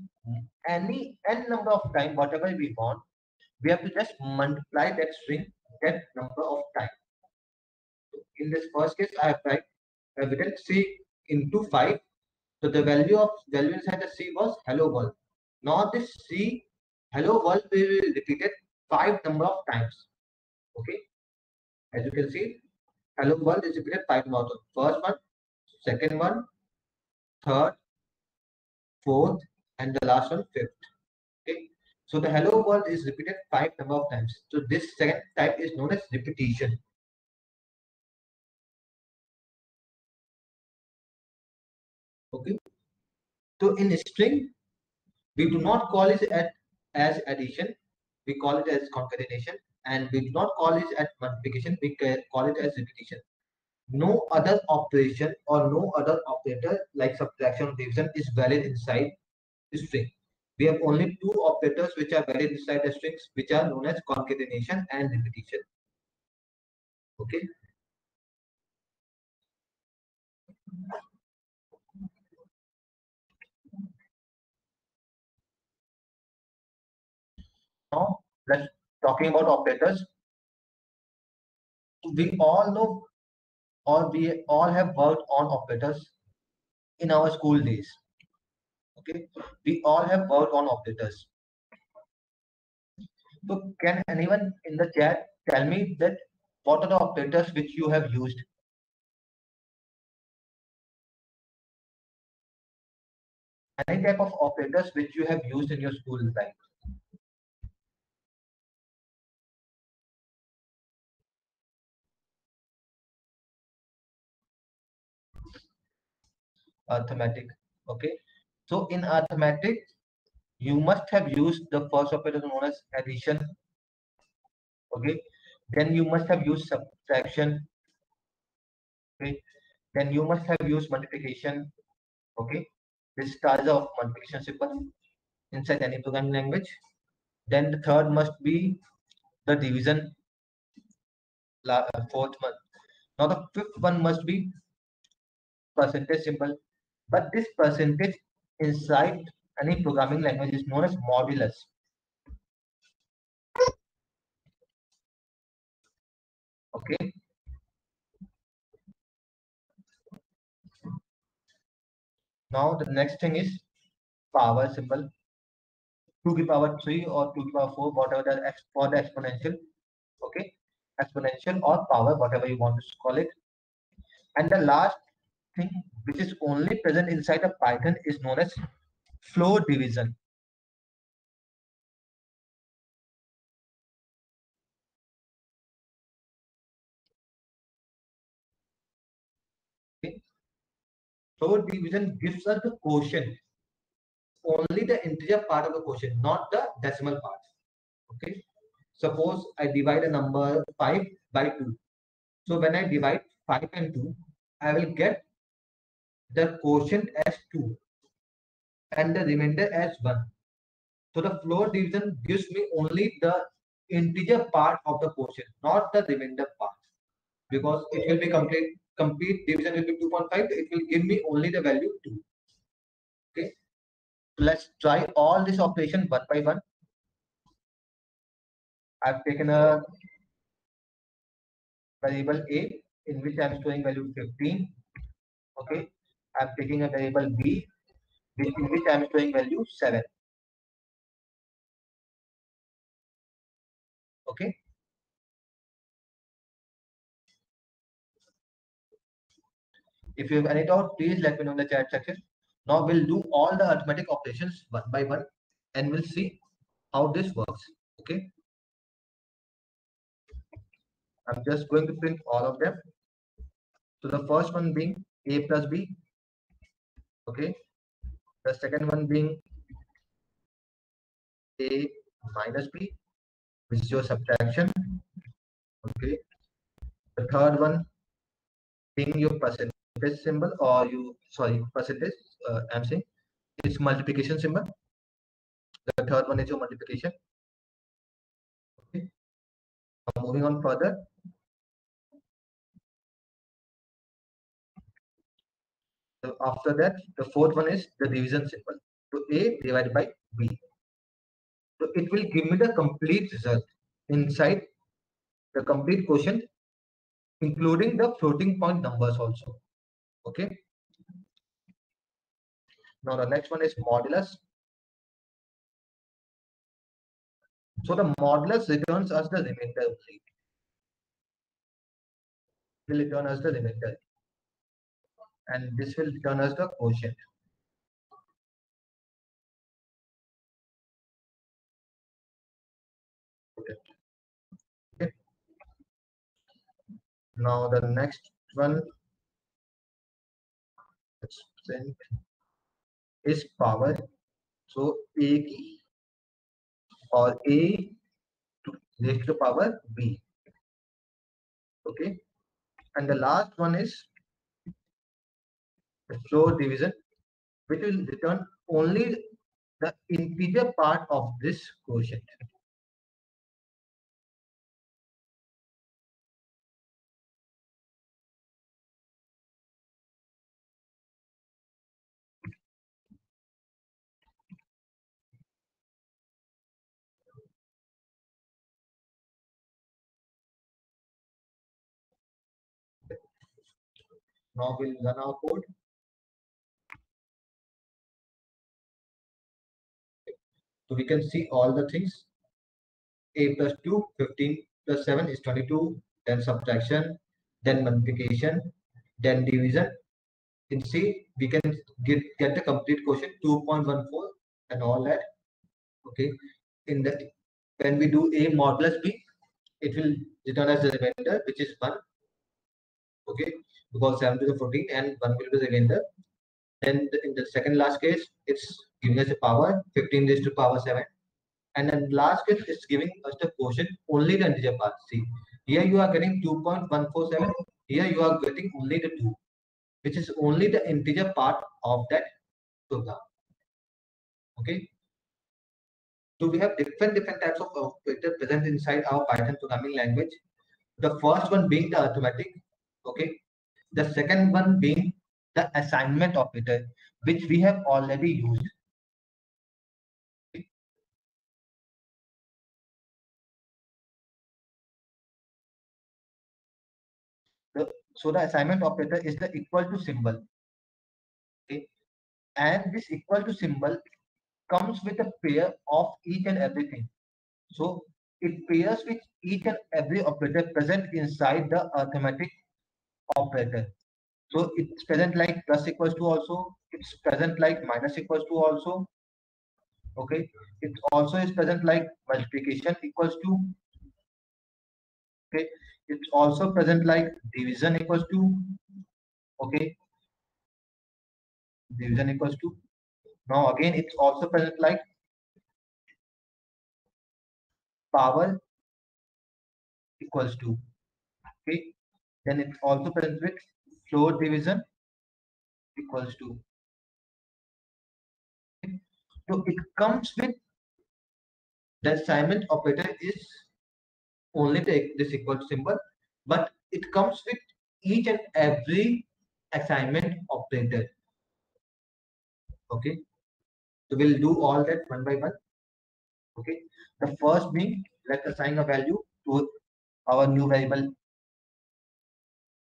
any n number of times, whatever we want. We have to just multiply that string that number of times. In this first case, I have typed written C into 5. So the value inside the C was hello world. Now this C hello world will be repeated 5 number of times. Okay, as you can see, hello world is repeated 5 number of times. First one, second one, third, fourth, and the last one, fifth. Okay, so the hello world is repeated 5 number of times. So this second type is known as repetition. Okay, so in string we do not call it as addition, we call it as concatenation, and we do not call it as multiplication, we call it as repetition. No other operation or no other operator like subtraction or division is valid inside the string. We have only two operators which are valid inside the strings, which are known as concatenation and repetition. Okay. Now let's talking about operators. We all know or we all have worked on operators in our school days. Okay, we all have worked on operators. So can anyone in the chat tell me that what are the operators which you have used? Any type of operators which you have used in your school life? Arithmetic. Okay. So in arithmetic, you must have used the first operator known as addition. Okay. Then you must have used subtraction. Okay. Then you must have used multiplication. Okay. This starts of multiplication symbol inside any programming language. Then the third must be the division, fourth one. Now the fifth one must be percentage symbol. But this percentage inside any programming language is known as modulus. Okay. Now the next thing is power symbol. 2 to the power 3 or 2 to the power 4, whatever for the exponential. Okay. Exponential or power, whatever you want to call it. And the last thing which is only present inside of Python is known as floor division. Okay. Floor division gives us the quotient, only the integer part of the quotient, not the decimal part. Okay. Suppose I divide a number 5 by 2. So when I divide 5 and 2, I will get the quotient as 2 and the remainder as 1. So the floor division gives me only the integer part of the quotient, not the remainder part. Because it will be complete division will be 2.5, it will give me only the value 2. Okay. Let's try all this operation one by one. I've taken a variable A in which I'm storing value 15. Okay. I'm taking a variable B in which I'm storing value 7. Okay. If you have any doubt, please let me know in the chat section. Now we'll do all the arithmetic operations one by one and we'll see how this works. Okay. I'm just going to print all of them. So the first one being A plus B. Okay. The second one being A minus B, which is your subtraction. Okay. The third one being your percentage symbol, or percentage, I'm saying it's multiplication symbol. The third one is your multiplication. Okay. Now moving on further. So after that, the fourth one is the division symbol. So A divided by B. So it will give me the complete result inside the complete quotient, including the floating point numbers also. Okay. Now the next one is modulus. So the modulus returns us the remainder only. Will return us the remainder, and this will return us the quotient. Okay. Now the next one is power. So A key or A to raised to the power B. Okay. And the last one is the floor division, which will return only the integer part of this quotient. Now we'll run our code. So we can see all the things. A plus 2, 15 plus 7 is 22. Then subtraction, then multiplication, then division. In C, we can get the complete quotient 2.14 and all that. Okay. In the when we do A modulus B, it will return as the remainder, which is 1. Okay. Because 7 to the 14 and 1 will be the remainder. Then in the second last case, it's giving us a power 15 raised to power 7. And then last case, it's giving us the quotient only the integer part. See, here you are getting 2.147. Here you are getting only the 2, which is only the integer part of that program. Okay. So we have different types of operator present inside our Python programming language. The first one being the arithmetic. Okay. The second one being the assignment operator, which we have already used. So the assignment operator is the equal to symbol. Okay. And this equal to symbol comes with a pair of each and everything. So it pairs with each and every operator present inside the arithmetic operator. So it's present like plus equals to also, it's present like minus equals to also. Okay. It also is present like multiplication equals to. Okay. It's also present like division equals to. Okay. Division equals to. Now again, it's also present like power equals to. Okay. Then it's also present with floor division equals to. So it comes with the assignment operator is only this equal to symbol, but it comes with each and every assignment operator. Okay, so we'll do all that one by one. Okay, the first being, let's assign a value to our new variable.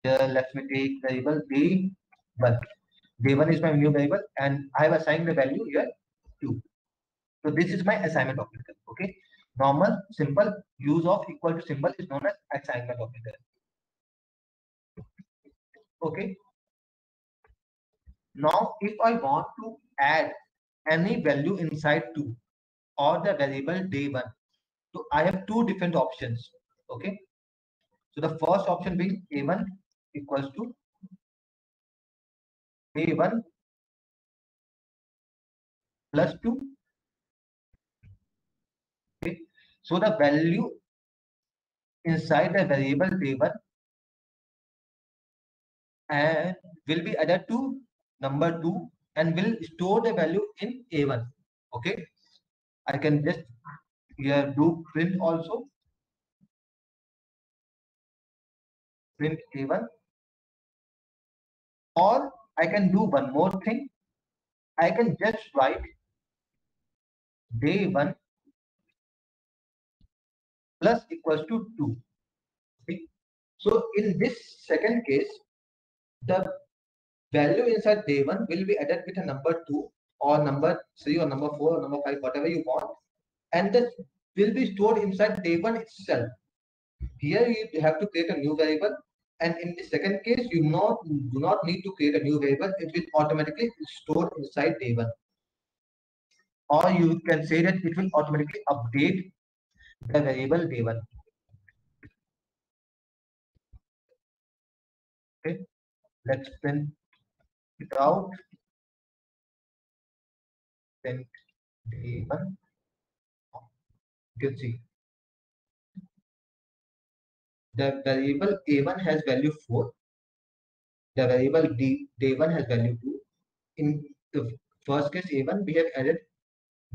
Here, let me take variable day1. Day1 is my new variable, and I have assigned the value here 2. So this is my assignment operator. Okay, normal simple use of equal to symbol is known as assignment operator. Okay, now if I want to add any value inside 2 or the variable day1, so I have two different options. Okay, so the first option being a1 equals to a1 plus 2. Okay, so the value inside the variable day1 and will be added to number 2 and will store the value in a1. Okay, I can just here do print also, print a1, or I can do one more thing. I can just write day1 plus equals to 2. Okay, so in this second case, the value inside day1 will be added with a number 2 or number 3 or number 4 or number 5, whatever you want, and this will be stored inside day1 itself. Here you have to create a new variable, and in the second case you do not need to create a new variable. It will automatically store inside day1, or you can say that it will automatically update the variable day1. Okay, let's print it out. Print day1. You can see the variable a1 has value 4. The variable day1 has value 2. In the first case a1, we have added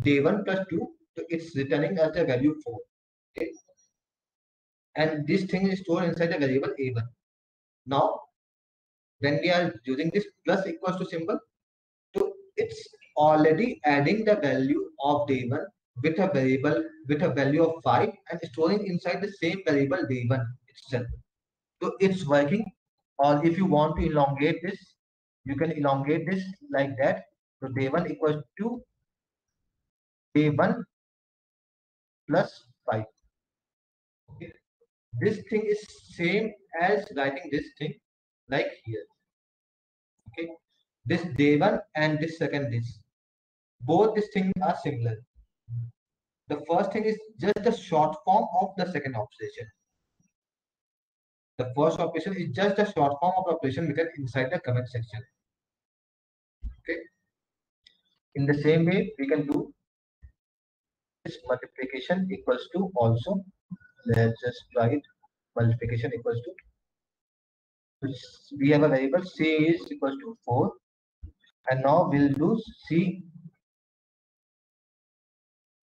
day1 plus 2, so it's returning as the value 4. Okay, and this thing is stored inside the variable a1. Now when we are using this plus equals to symbol, so it's already adding the value of day1 with a variable with a value of 5 and storing inside the same variable day1 itself. So it's working. Or if you want to elongate this, you can elongate this like that. So day1 equals to day1 plus 5. Okay, this thing is same as writing this thing like here. Okay, this day1 and this second this, both these things are similar. The first thing is just the short form of the second operation. The first operation is just a short form of the operation written inside the comment section. Okay, in the same way we can do this multiplication equals to also. Let's just write multiplication equals to, we have a variable c is equals to 4, and now we'll do c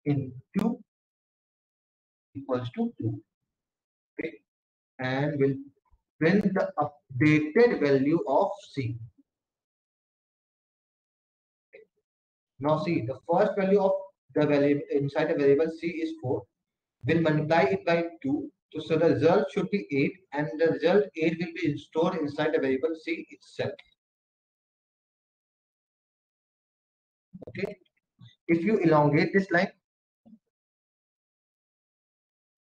into equals to 2. Okay, and we'll print the updated value of c. Now see, the first value of the value inside the variable c is 4. We'll multiply it by 2. So the result should be 8, and the result 8 will be stored inside the variable c itself. Okay, if you elongate this line,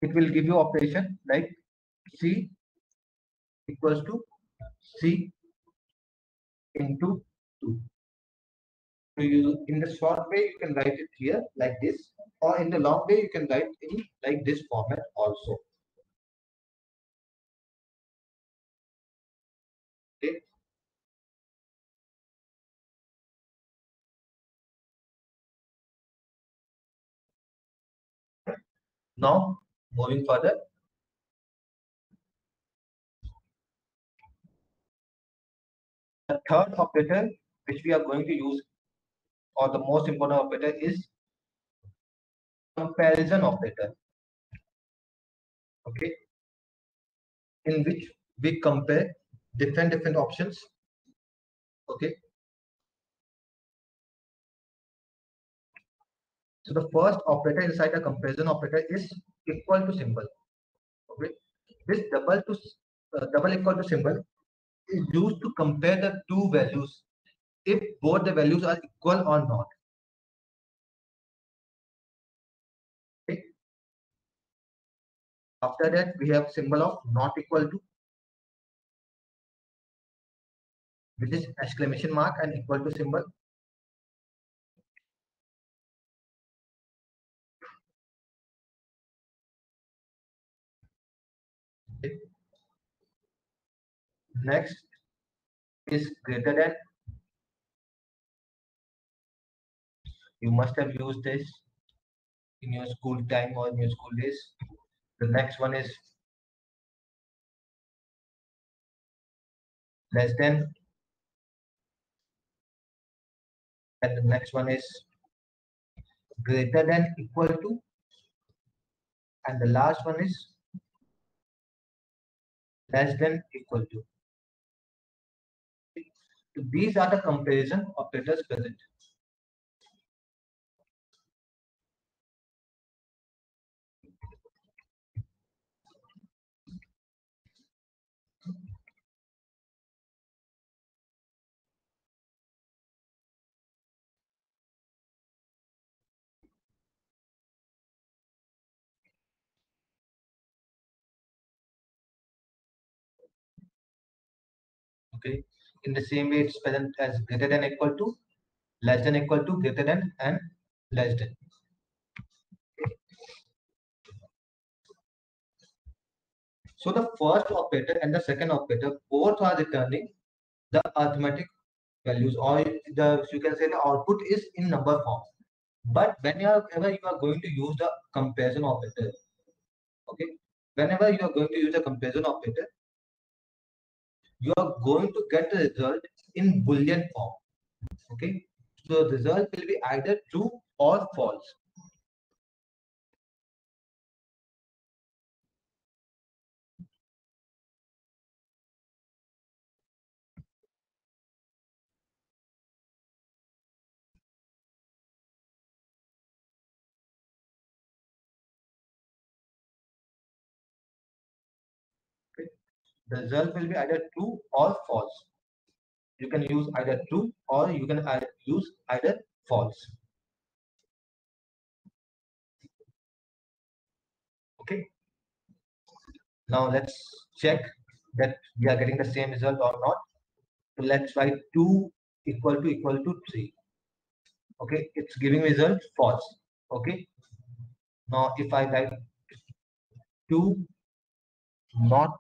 it will give you operation like c equals to c into 2. So you, in the short way you can write it here like this, or in the long way you can write in like this format also. Okay, now moving further, The third operator which we are going to use, or the most important operator, is comparison operator. Okay, in which we compare different options. Okay, so the first operator inside a comparison operator is equal to symbol. Okay, this double equal to symbol is used to compare the two values if both the values are equal or not. Okay. After that, we have symbol of not equal to, which is exclamation mark, and equal to symbol. Okay. Next is greater than. You must have used this in your school time or in your school days. The next one is less than, and the next one is greater than equal to, and the last one is less than equal to. So these are the comparison operators present. Okay, in the same way it's present as greater than equal to, less than equal to, greater than, and less than. So the first operator and the second operator both are returning the arithmetic values, or you can say the output is in number form. But whenever you are going to use the comparison operator, okay, whenever you are going to use a comparison operator, you are going to get the result in Boolean form. Okay, so the result will be either true or false. Okay? The result will be either true or false. You can use either true or you can use either false. Okay. Now let's check that we are getting the same result or not. So let's write 2 equal to 3. Okay, it's giving result false. Okay. Now if I write 2 not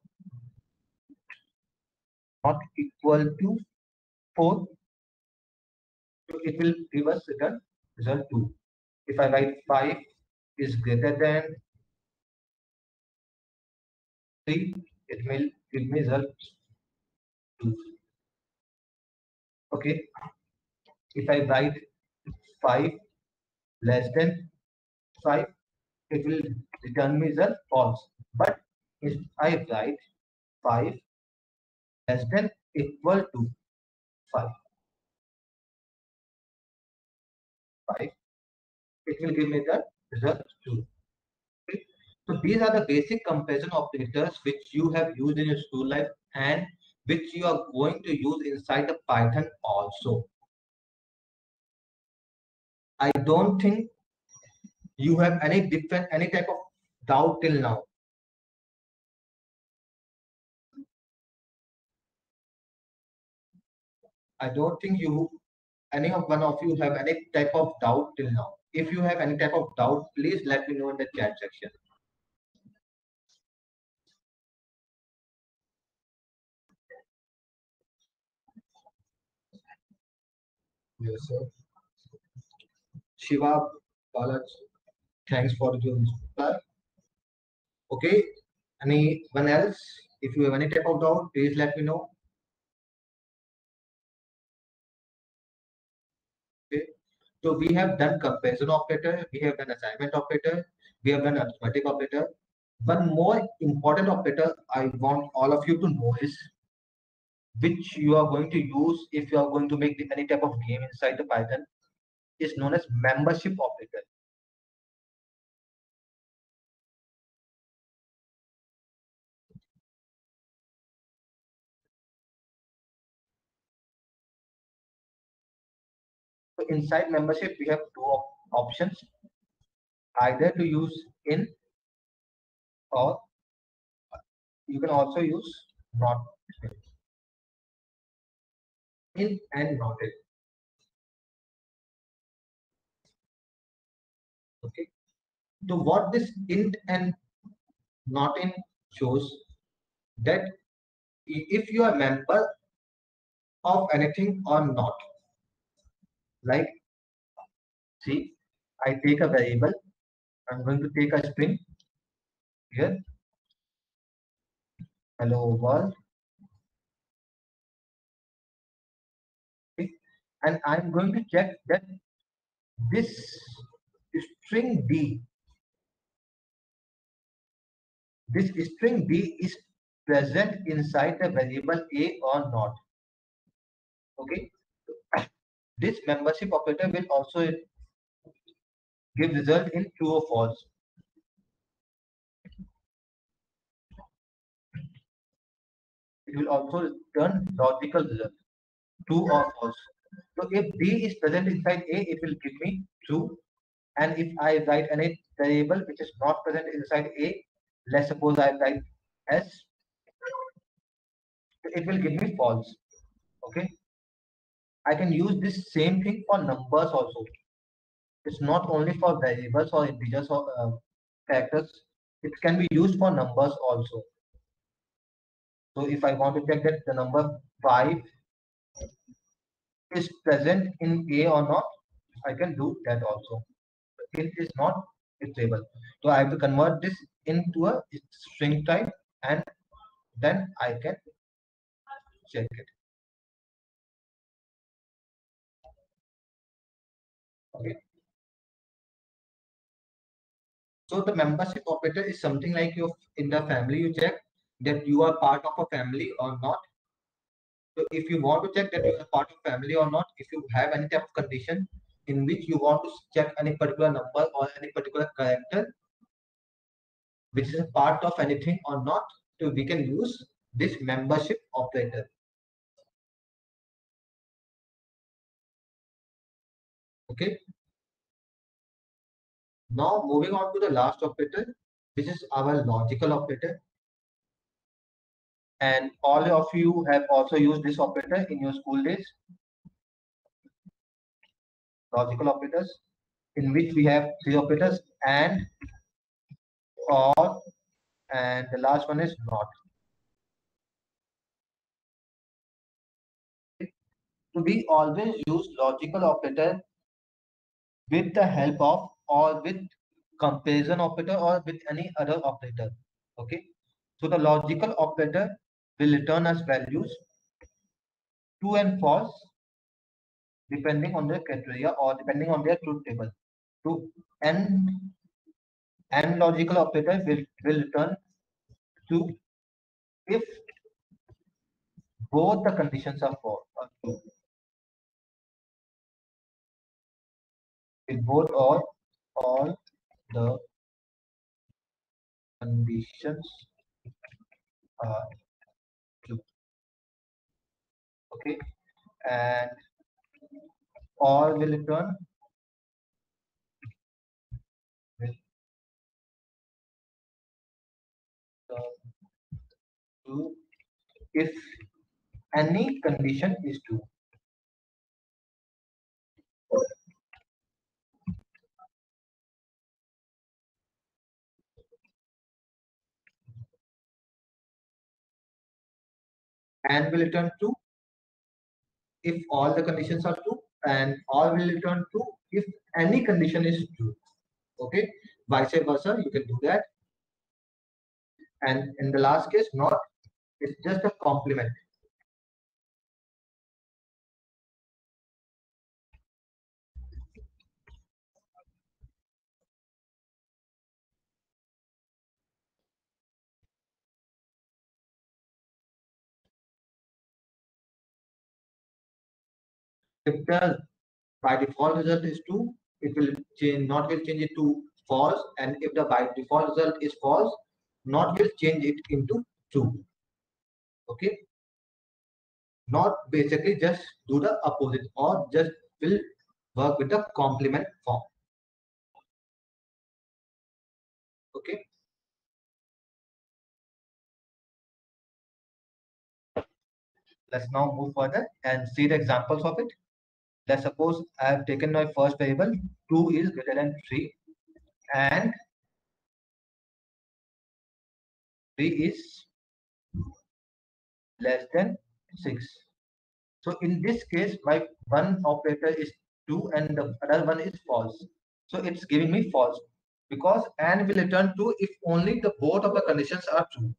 equal to 4, so it will give us return result 2. If I write 5 is greater than 3, it will give me result 2. Okay. If I write 5 less than 5, it will return me the false. But if I write 5 less than equal to 5, it will give me the result 2. Okay? So these are the basic comparison operators which you have used in your school life and which you are going to use inside the Python also. I don't think you have any type of doubt till now. I don't think any of one of you have any type of doubt till now. If you have any type of doubt, please let me know in the chat section. Yes, sir. Shiva, Balaj, thanks for your reply. Okay, anyone else? If you have any type of doubt, please let me know. So we have done comparison operator, we have done assignment operator, we have done arithmetic operator. One more important operator I want all of you to know is which you are going to use if you are going to make any type of game inside the Python is known as membership operator. So inside membership, we have two options, either to use in, or you can also use not in and not in. Okay. So what this int and not in shows that if you are a member of anything or not, like see, I take a variable, I'm going to take a string here, hello world, okay, and I'm going to check that this string D, this string D is present inside the variable A or not. Okay, this membership operator will also give result in true or false. It will also return logical result, true or false. So if D is present inside A, it will give me true. And if I write any variable which is not present inside A, let's suppose I write S, it will give me false. Okay. I can use this same thing for numbers also. It's not only for variables or integers or characters. It can be used for numbers also. So if I want to check that the number 5 is present in A or not, I can do that also. It is not iterable. So I have to convert this into a string type and then I can check it. Okay. So the membership operator is something like you in the family, you check that you are part of a family or not. So if you want to check that you are part of family or not, if you have any type of condition in which you want to check any particular number or any particular character, which is a part of anything or not, so we can use this membership operator. Okay. Now moving on to the last operator, which is our logical operator. And all of you have also used this operator in your school days. Logical operators, in which we have three operators, and, or, and the last one is not. So we always use logical operator with the help of or with comparison operator or with any other operator. Okay. So the logical operator will return us values true and false depending on their criteria or depending on their truth table. To and logical operator will return true if both the conditions are true. If both or all the conditions are true. Okay. And all will return with the true if any condition is true. And will return true if all the conditions are true, and all will return true if any condition is true. Okay, vice versa, you can do that. And in the last case, not, it's just a complement. If the by default result is true, it will change, not will change it to false. And if the by default result is false, not will change it into true. Okay. Not basically just do the opposite or just will work with the complement form. Okay. Let's now move further and see the examples of it. Let's suppose I have taken my first variable, 2 is greater than 3 and 3 is less than 6. So in this case, my one operator is true and the other one is false. So it's giving me false because and will return true if only the both of the conditions are true.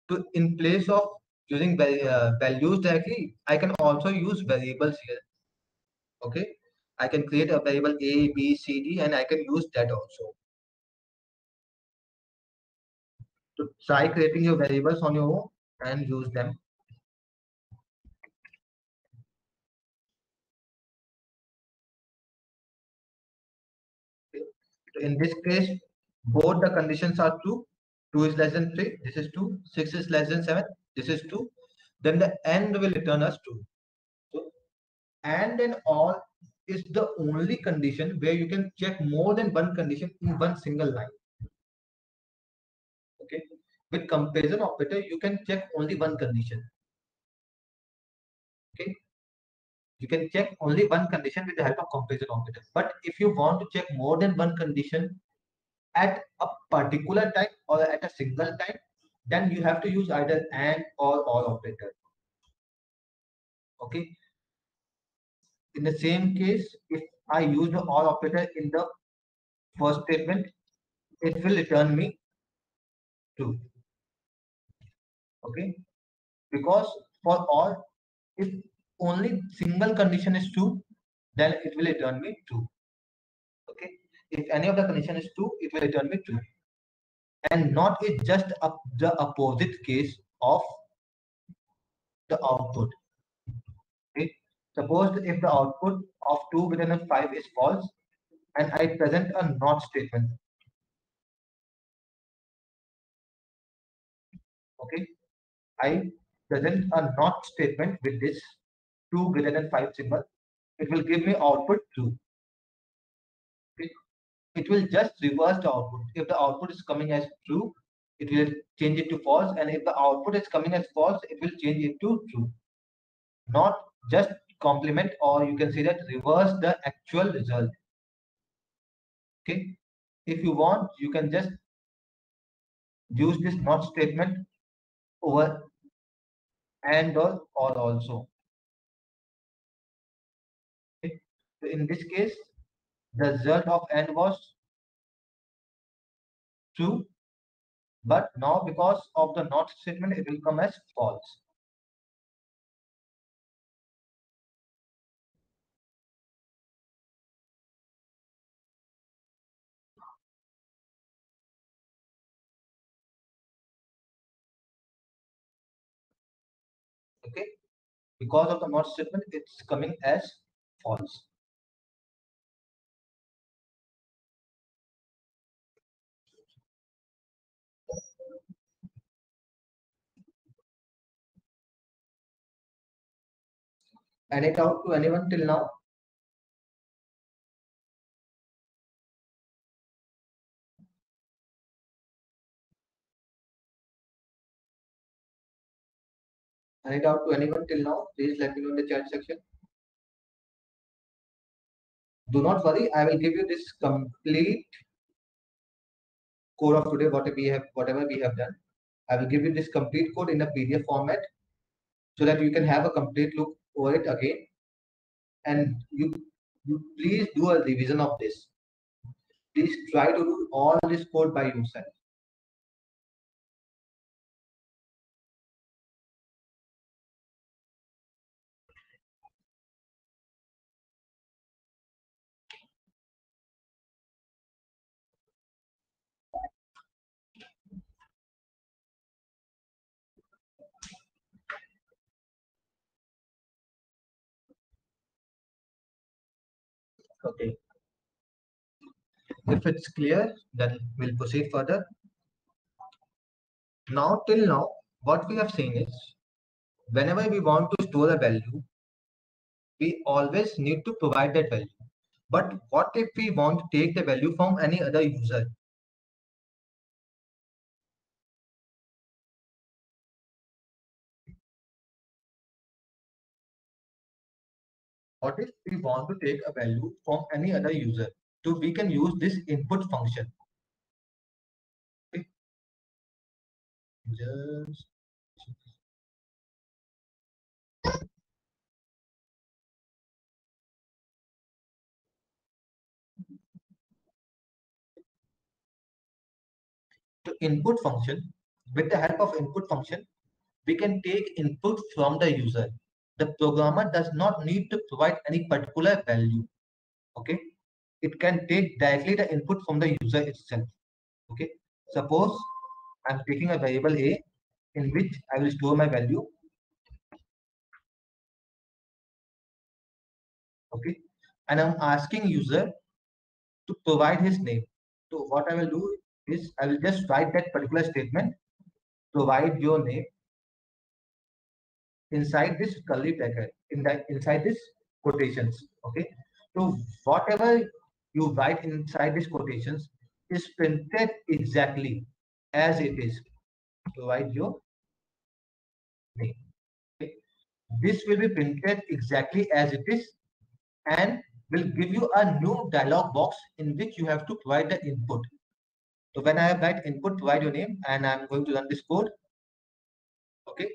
So in place of using values directly, I can also use variables here. Okay, I can create a variable A, B, C, D, and I can use that also. So try creating your variables on your own and use them. Okay. So in this case, both the conditions are true. 2 is less than 3. This is 2. 6 is less than 7. This is 2. Then the AND will return us 2. So AND and OR is the only condition where you can check more than one condition in one single line. Okay. With comparison operator, you can check only one condition. Okay. You can check only one condition with the help of comparison operator. But if you want to check more than one condition at a particular time or at a single time, then you have to use either AND or OR operator. Okay. In the same case, if I use the OR operator in the first statement, it will return me true. Okay. Because for OR, if only single condition is true, then it will return me true. Okay. If any of the condition is true, it will return me true. And not is just the opposite case of the output. Okay. Suppose if the output of 2 greater than 5 is false and I present a not statement. Okay. I present a not statement with this 2 greater than 5 symbol. It will give me output true. Okay. It will just reverse the output. If the output is coming as true, it will change it to false. And if the output is coming as false, it will change it to true. Not just complement, or you can say that reverse the actual result. Okay. If you want, you can just use this not statement over and or also. Okay. So in this case, the result of and was true, but now because of the not statement, it will come as false. Okay. Because of the not statement, it's coming as false. Any doubt to anyone till now? Any doubt to anyone till now? Please let me know in the chat section. Do not worry, I will give you this complete code of today, whatever we have done. I will give you this complete code in a PDF format so that you can have a complete look over it again. And you please do a revision of this. Please try to do all this code by yourself. Okay. If it's clear, then we'll proceed further. Now, till now, what we have seen is whenever we want to store a value, we always need to provide that value. But what if we want to take the value from any other user? What if we want to take a value from any other user? So we can use this input function. Okay. Just to input function, with the help of input function, we can take input from the user. The programmer does not need to provide any particular value. Okay. It can take directly the input from the user itself. Okay. Suppose I'm taking a variable a in which I will store my value. Okay. And I'm asking user to provide his name. So what I will do is I will just write that particular statement, provide your name inside this curly bracket, inside this quotations. Okay. So whatever you write inside these quotations is printed exactly as it is. Provide your name. Okay. This will be printed exactly as it is and will give you a new dialog box in which you have to provide the input. So when I have write input, provide your name, and I'm going to run this code. Okay.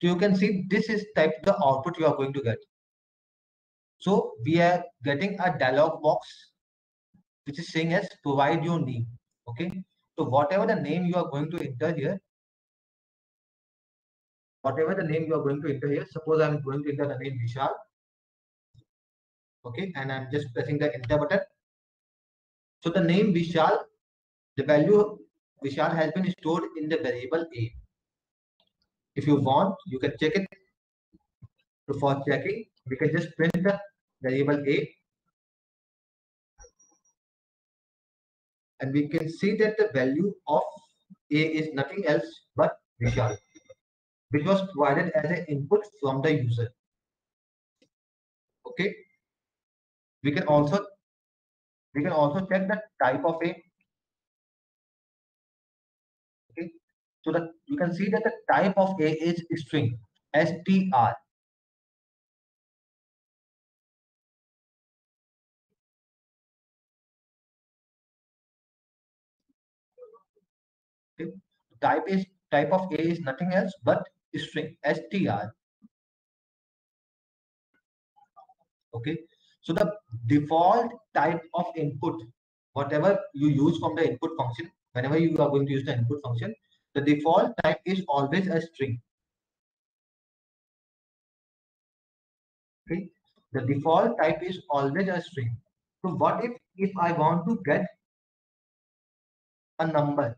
So you can see this is type the output you are going to get. So we are getting a dialog box which is saying as provide your name. Okay. So whatever the name you are going to enter here, suppose I'm going to enter the name Vishal. Okay, and I'm just pressing the enter button. So the name Vishal, the value Vishal has been stored in the variable A. If you want, you can check it. So for checking, we can just print the variable A, and we can see that the value of A is nothing else but Vishal, which was provided as an input from the user. Okay. We can also check the type of A. Okay. So that you can see that the type of A is string, str. Okay. Type of A is nothing else but string, str. Okay. So the default type of input, whatever you use from the input function, whenever you are going to use the input function, the default type is always a string. Okay. The default type is always a string. So what if I want to get a number?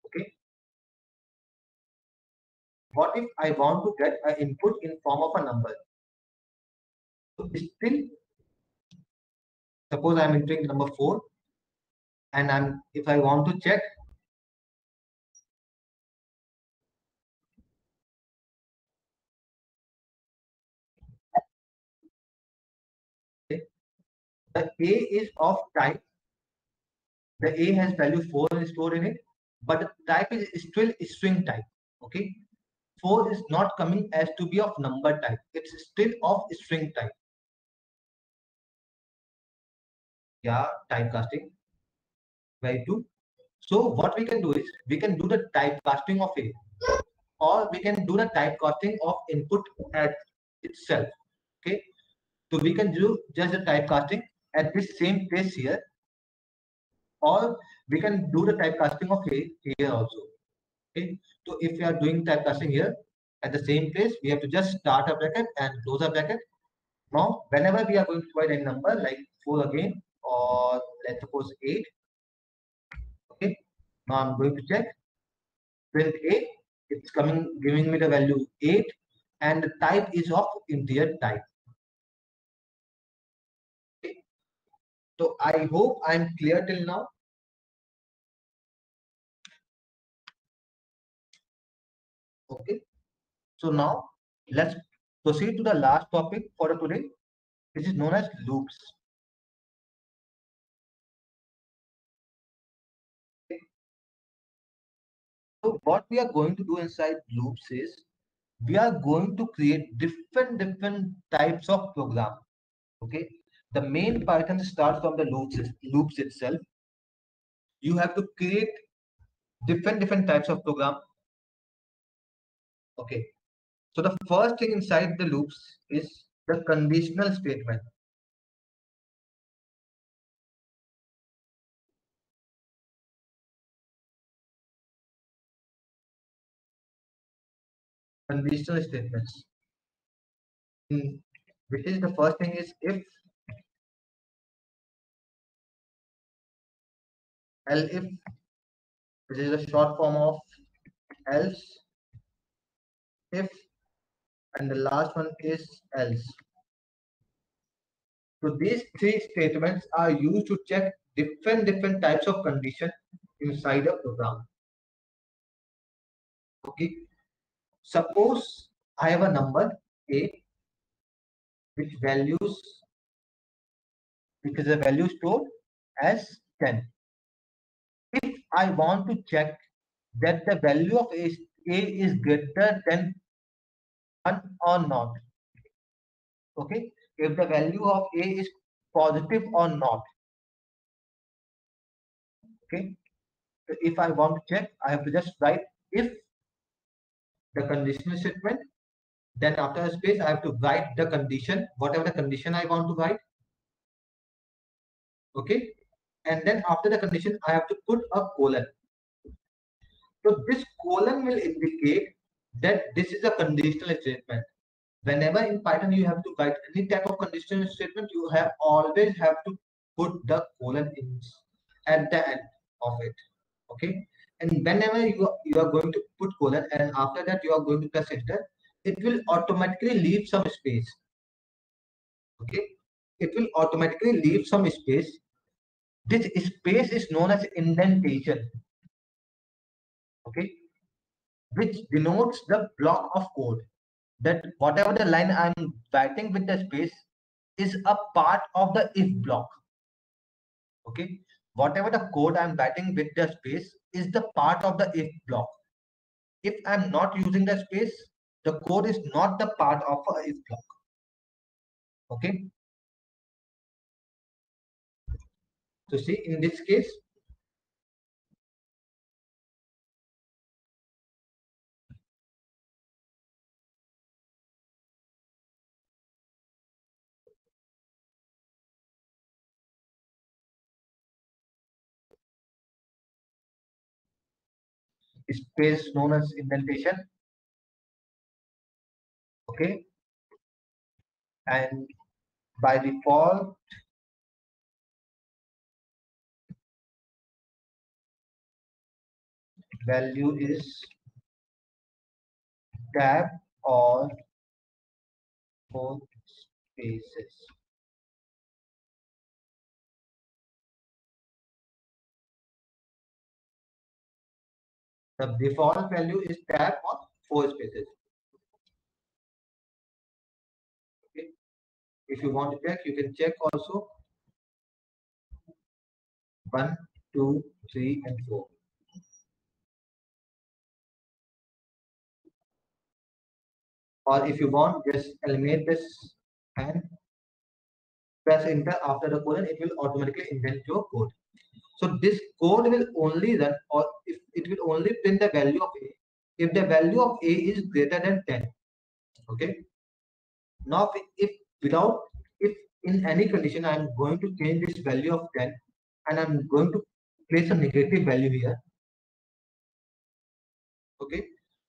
Okay. What if I want to get an input in form of a number? So still, suppose I'm entering number 4, and if I want to check, okay, the A is of type, the A has value 4 stored in it, but the type is still string type. Okay. 4 is not coming as to be of number type. It's still of string type. Yeah, typecasting. Very true. So what we can do is we can do the typecasting of A, or we can do the typecasting of input at itself. Okay. So we can do just the typecasting at this same place here, or we can do the typecasting of A here also. Okay. So if we are doing typecasting here at the same place, we have to just start a bracket and close a bracket. Now, whenever we are going to provide a number like 4 again, or let's suppose 8. Okay. Now I'm going to check print 8. It's giving me the value 8, and the type is of integer type. So I hope I'm clear till now. Okay. So now let's proceed to the last topic for today, which is known as loops. So what we are going to do inside loops is we are going to create different types of program. Okay. The main Python starts from the loops itself. You have to create different types of program. Okay. So the first thing inside the loops is the conditional statement. Conditional statements. Which is the first thing is if, elif, which is a short form of else, if, and the last one is else. So these three statements are used to check different types of condition inside a program. Okay. Suppose I have a number a which is a value stored as 10. If I want to check that the value of a is greater than 1 or not, okay, if the value of a is positive or not, okay, so if I want to check, I have to just write if the conditional statement, then after a space I have to write the condition, whatever the condition I want to write, okay, and then after the condition I have to put a colon. So this colon will indicate that this is a conditional statement. Whenever in Python you have to write any type of conditional statement, you have always have to put the colon in at the end of it. Okay, and whenever you are going to put colon and after that you are going to press enter, it will automatically leave some space. Okay, it will automatically leave some space. This space is known as indentation. Okay, which denotes the block of code, that whatever the line I'm writing with the space is a part of the if block. Okay, whatever the code I'm writing with the space is the part of the if block. If I'm not using the space, the code is not the part of a if block. Okay, so see in this case, space known as indentation. Okay, and by default value is tab or 4 spaces. The default value is tab or 4 spaces. Okay. If you want to check, you can check also 1, 2, 3, and 4. Or if you want, just eliminate this and press enter after the colon, it will automatically indent your code. So this code will only run, or if it will only print the value of a if the value of a is greater than 10. Okay. Now if without if in any condition I am going to change this value of 10 and I'm going to place a negative value here, okay,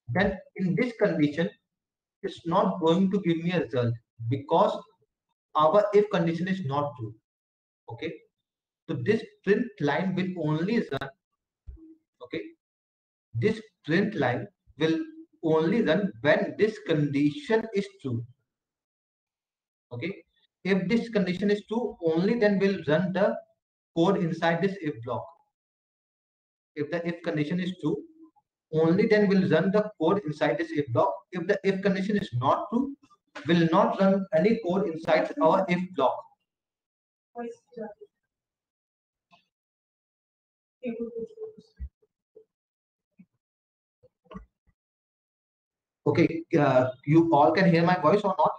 then in this condition it's not going to give me a result because our if condition is not true. Okay, so this print line will only run. Okay, this print line will only run when this condition is true. Okay, If this condition is true, only then we'll run the code inside this if block. If the if condition is true, only then we'll run the code inside this if block. If the if condition is not true, we'll not run any code inside our if block. Okay, you all can hear my voice or not?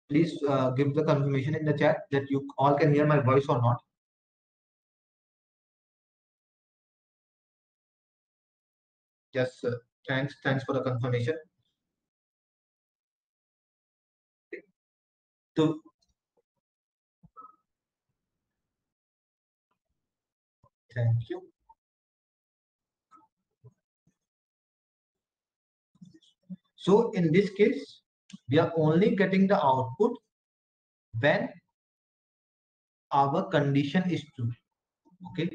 Please give the confirmation in the chat that you all can hear my voice or not. Yes, thanks for the confirmation. So, thank you. So in this case, we are only getting the output when our condition is true. Okay.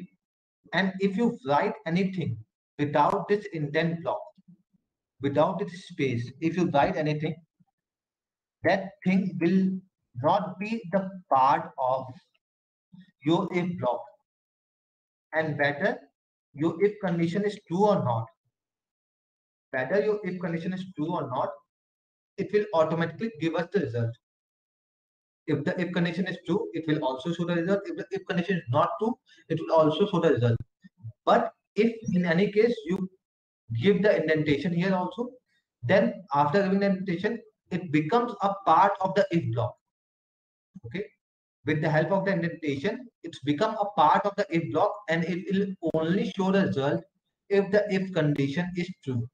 And if you write anything without this intent block, without this space, if you write anything, that thing will not be the part of your if block. And whether your if condition is true or not, whether your if condition is true or not, it will automatically give us the result. If the if condition is true, it will also show the result. If the if condition is not true, it will also show the result. But if in any case you give the indentation here also, then after giving the indentation, it becomes a part of the if block. Okay. With the help of the indentation, it's become a part of the if block and it will only show the result if the if condition is true.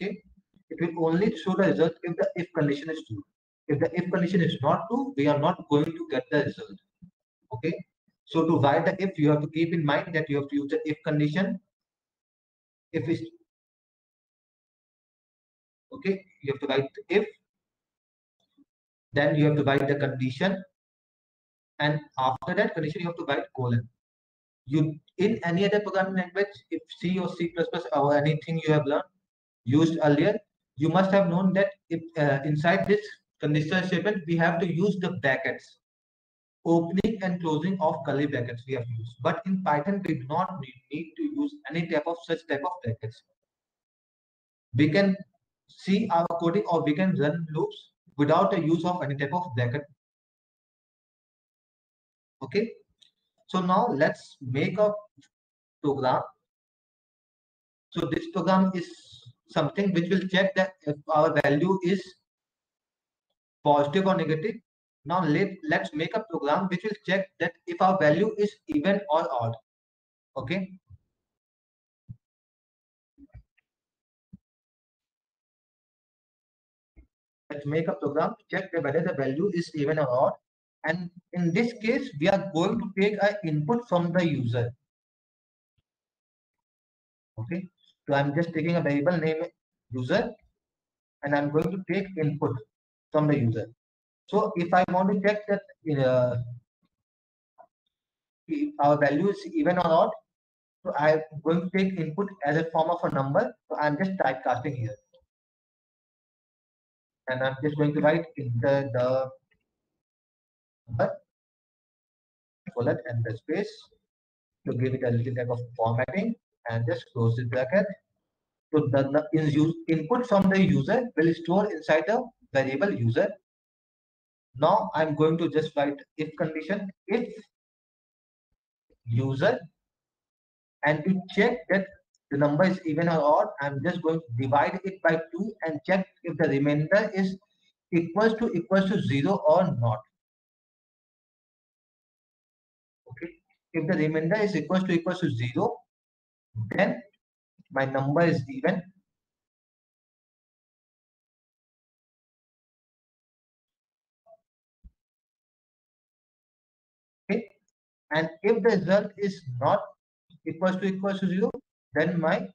Okay. It will only show the result if the if condition is true. If the if condition is not true, we are not going to get the result. Okay. So to write the if, you have to keep in mind that you have to use the if condition. If is okay, you have to write if, then you have to write the condition, and after that condition you have to write colon. You in any other programming language, if C or C++ or anything you have learned used earlier, you must have known that if inside this conditional statement we have to use the brackets, opening and closing of curly brackets we have used. But in Python we do not need to use any type of such type of brackets. We can see our coding or we can run loops without the use of any type of bracket. Okay, so now let's make a program. So this program is something which will check that if our value is positive or negative. Now let's make a program which will check that if our value is even or odd. Okay, let's make a program to check whether the value is even or odd. And in this case, we are going to take an input from the user. Okay, so I'm just taking a variable name user and I'm going to take input from the user. So if I want to check that our value is even or odd, so I'm going to take input as a form of a number. So I'm just typecasting here. And I'm just going to write enter the number, colon, and the space to give it a little type of formatting and just close the bracket. So the input from the user will store inside the variable user. Now I'm going to just write if condition, if user, and to check that the number is even or odd, I'm just going to divide it by 2 and check if the remainder is equals to 0 or not. Okay, if the remainder is equals to 0, then my number is even. Okay, and if the result is not equals to 0, then my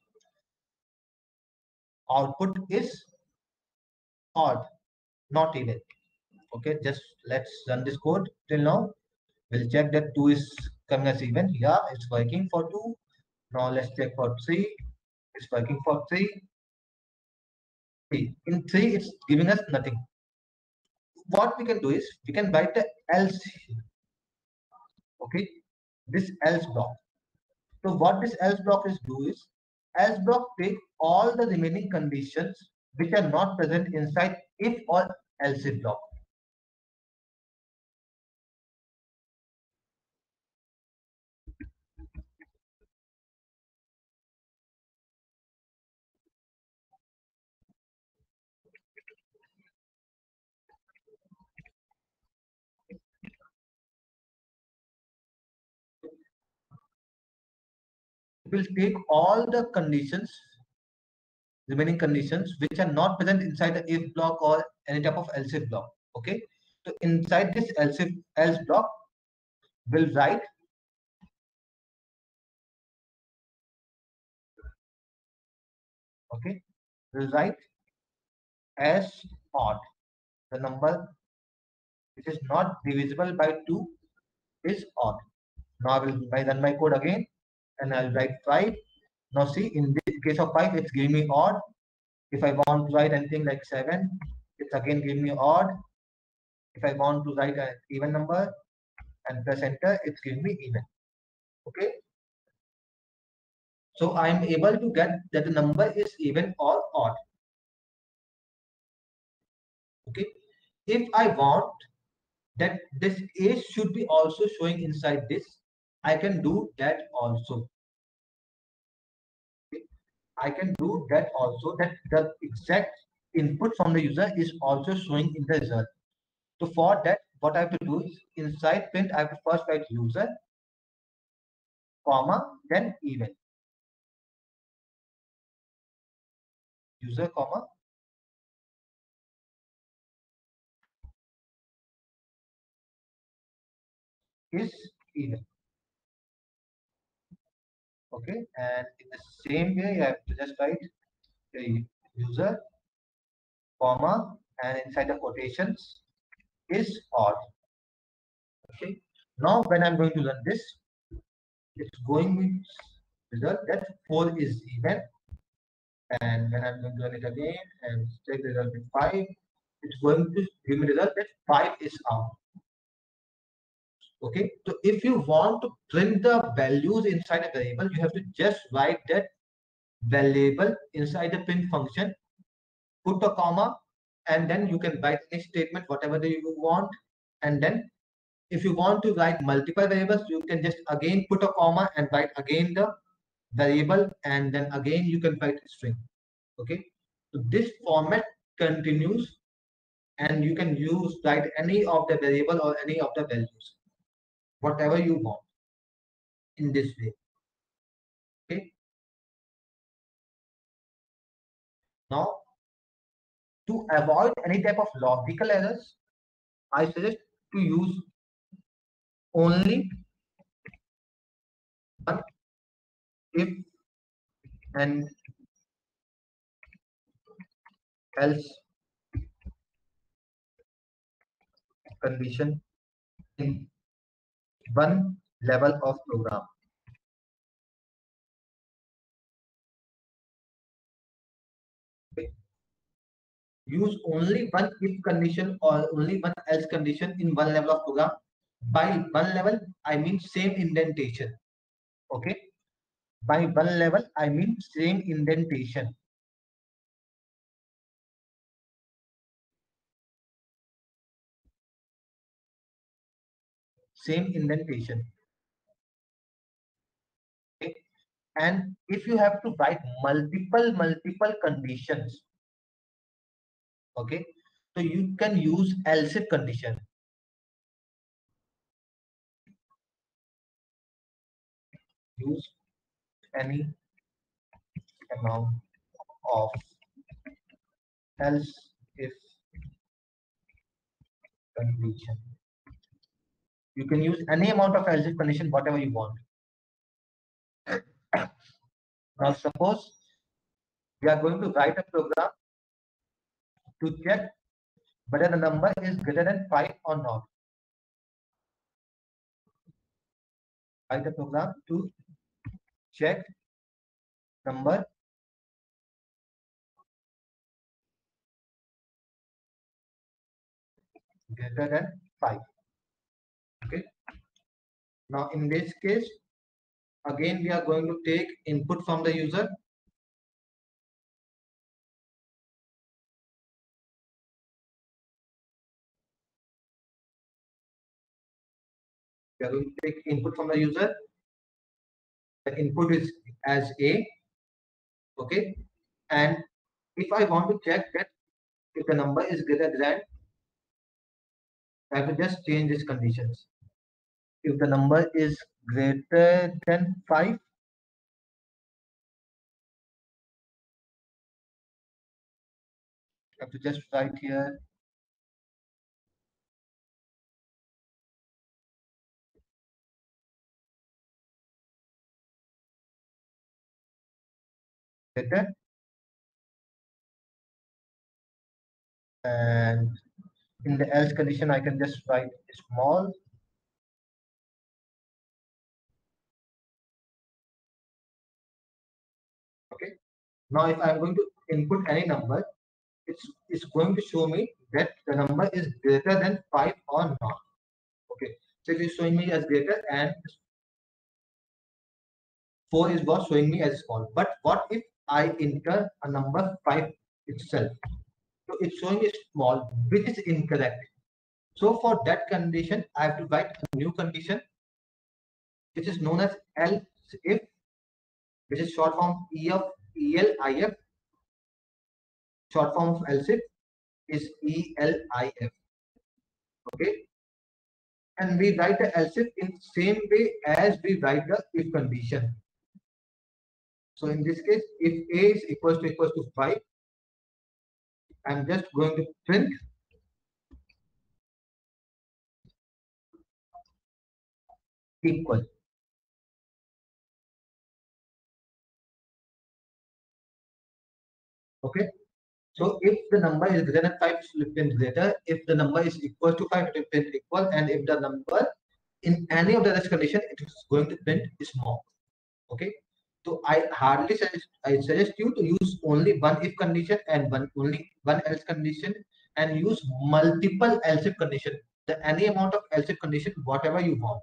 output is odd, not even. Okay, just let's run this code till now. We'll check that 2 is coming as even. Yeah, it's working for 2. Now let's check for 3. It's working for 3. In 3, it's giving us nothing. What we can do is we can write the else here. Okay, this else block. So what this else block is do is else block take all the remaining conditions which are not present inside if or else if block. It will take all the conditions, remaining conditions which are not present inside the if block or any type of else if block. Okay, so inside this else block will write okay will write as odd. The number which is not divisible by 2 is odd. Now I will run my code again and I'll write 5. Now see, in this case of 5, it's giving me odd. If I want to write anything like 7, it's again giving me odd. If I want to write an even number and press enter, it's giving me even. Okay. So I'm able to get that the number is even or odd. Okay. If I want that this age should be also showing inside this, I can do that also. Okay. I can do that also, that the exact input from the user is also showing in the result. So for that, what I have to do is inside print, I have to first write user, comma, then even. User, comma, is even. Okay, and in the same way, you have to just write the user, comma, and inside the quotations is odd. Okay, now when I'm going to run this, it's going to result that 4 is even. And when I'm going to run it again and check the result with 5, it's going to give me the result that 5 is out. Okay, so if you want to print the values inside a variable, you have to just write that variable inside the print function, put a comma, and then you can write any statement, whatever you want. And then if you want to write multiple variables, you can just again put a comma and write again the variable, and then again you can write a string. Okay, so this format continues, and you can use write any of the variable or any of the values, whatever you want in this way. Okay, now to avoid any type of logical errors, I suggest to use only one if and else condition in one level of program. Okay. Use only one if condition or only one else condition in one level of program. By one level, I mean same indentation. Okay. By one level, I mean same indentation. Same indentation. Okay. And if you have to write multiple conditions, okay, so you can use else if condition. Use any amount of else if condition. You can use any amount of else if condition, whatever you want. Now suppose we are going to write a program to check whether the number is greater than 5 or not. Write a program to check number greater than 5. Okay. Now in this case, again we are going to take input from the user. We are going to take input from the user. The input is as A. Okay. And if I want to check that if the number is greater than, I have to just change these conditions. If the number is greater than 5, I have to just write here greater, and in the else condition I can just write small. Okay. Now if I'm going to input any number, it's going to show me that the number is greater than 5 or not. Okay. So it is showing me as greater, and 4 is what showing me as small. But what if I enter a number 5 itself? So it's showing me small, which is incorrect. So for that condition, I have to write a new condition, which is known as else if, which is short form ELIF. Short form of else if is ELIF. Okay. And we write the else if in same way as we write the if condition. So in this case, if A is equals to 5, I'm just going to print equal. Okay. So if the number is greater than 5, it will print greater. If the number is equal to 5, it will print equal. And if the number in any of the rest condition, it is going to print small. Okay. So I suggest you to use only one if condition and only one else condition, and use multiple else if condition. Any amount of else if condition, whatever you want.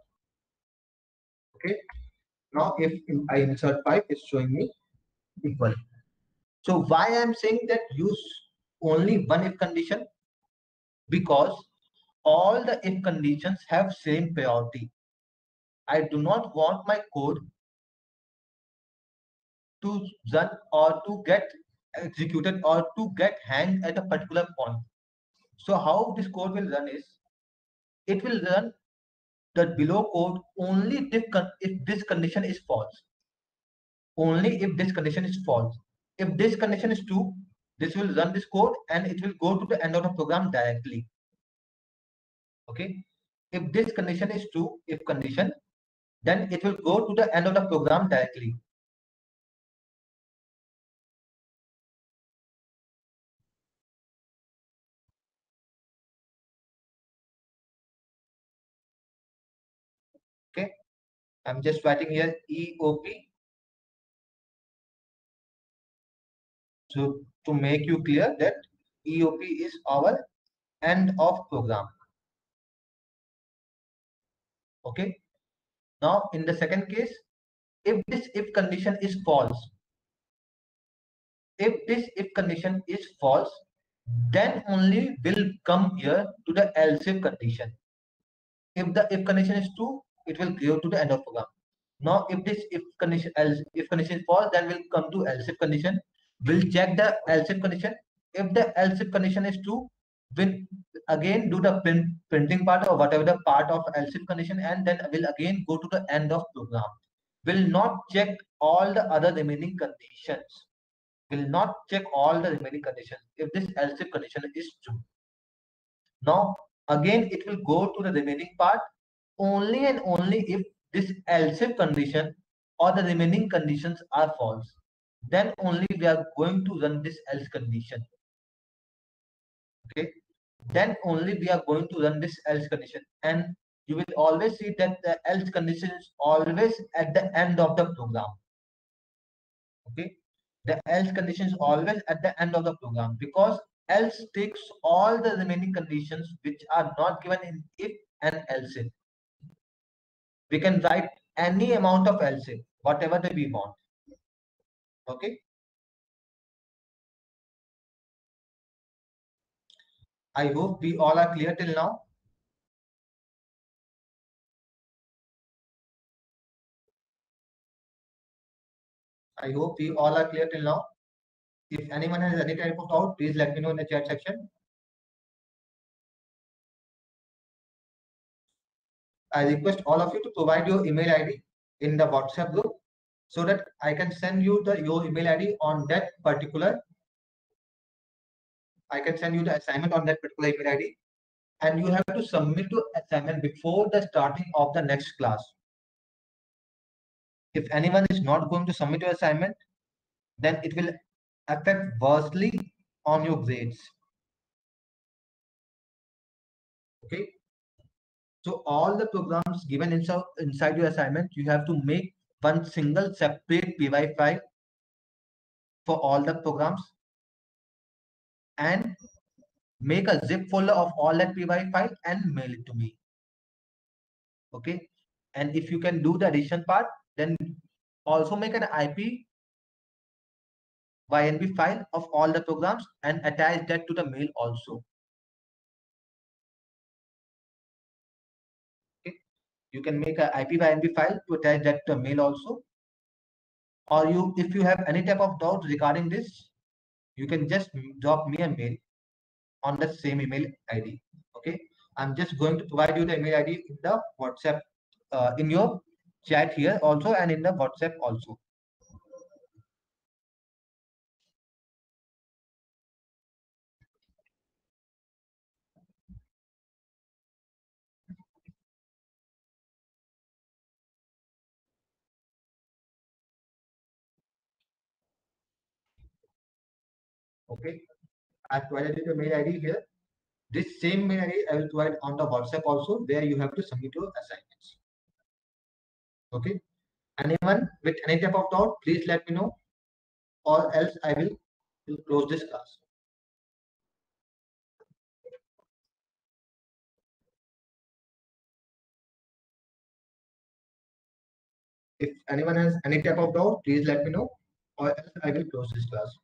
Okay. Now if I insert 5, it's showing me equal. So why I'm saying that use only one if condition? Because all the if conditions have same priority. I do not want my code to run or to get executed or to get hanged at a particular point. So how this code will run is, it will run the below code only if this condition is false. Only if this condition is false. If this condition is true, this will run this code and it will go to the end of the program directly. Okay. If this condition is true, if condition, then it will go to the end of the program directly. Okay. I'm just writing here EOP. So to make you clear that EOP is our end of program. Okay. Now in the second case, if this if condition is false, if this if condition is false, then only will come here to the else if condition. If the if condition is true, it will go to the end of program. Now if this if condition is false, then will come to else if condition. We'll check the else if condition. If the else if condition is true, we'll again do the printing part or whatever the part of else if condition, and then we'll again go to the end of program. Will not check all the other remaining conditions. Will not check all the remaining conditions if this else if condition is true. Now again it will go to the remaining part only and only if this else if condition or the remaining conditions are false. Then only we are going to run this else condition. Okay. Then only we are going to run this else condition, and you will always see that the else condition is always at the end of the program. Okay, the else condition is always at the end of the program, because else takes all the remaining conditions which are not given in if and else if. We can write any amount of else if, whatever that we want. Okay, I hope we all are clear till now. I hope we all are clear till now. If anyone has any type of doubt, please let me know in the chat section. I request all of you to provide your email ID in the WhatsApp group so that I can send you your email ID on that particular. I can send you the assignment on that particular email ID, and you have to submit your assignment before the starting of the next class. If anyone is not going to submit your assignment, then it will affect worstly on your grades. Okay. So all the programs given inside your assignment, you have to make one single separate PY file for all the programs and make a zip folder of all that PY file and mail it to me. Okay. And if you can do the addition part, then also make an IP YNB file of all the programs and attach that to the mail also. Okay. You can make a IP YNB file to attach that to the mail also. Or if you have any type of doubt regarding this, you can just drop me a mail on the same email ID. Okay. I'm just going to provide you the email ID in the WhatsApp, in your chat here also, and in the WhatsApp also. Okay. I've provided you the mail ID here. This same mail ID I will provide on the WhatsApp also, where you have to submit your assignments. Okay. Anyone with any type of doubt, please let me know, or else I will close this class. If anyone has any type of doubt, please let me know, or else I will close this class.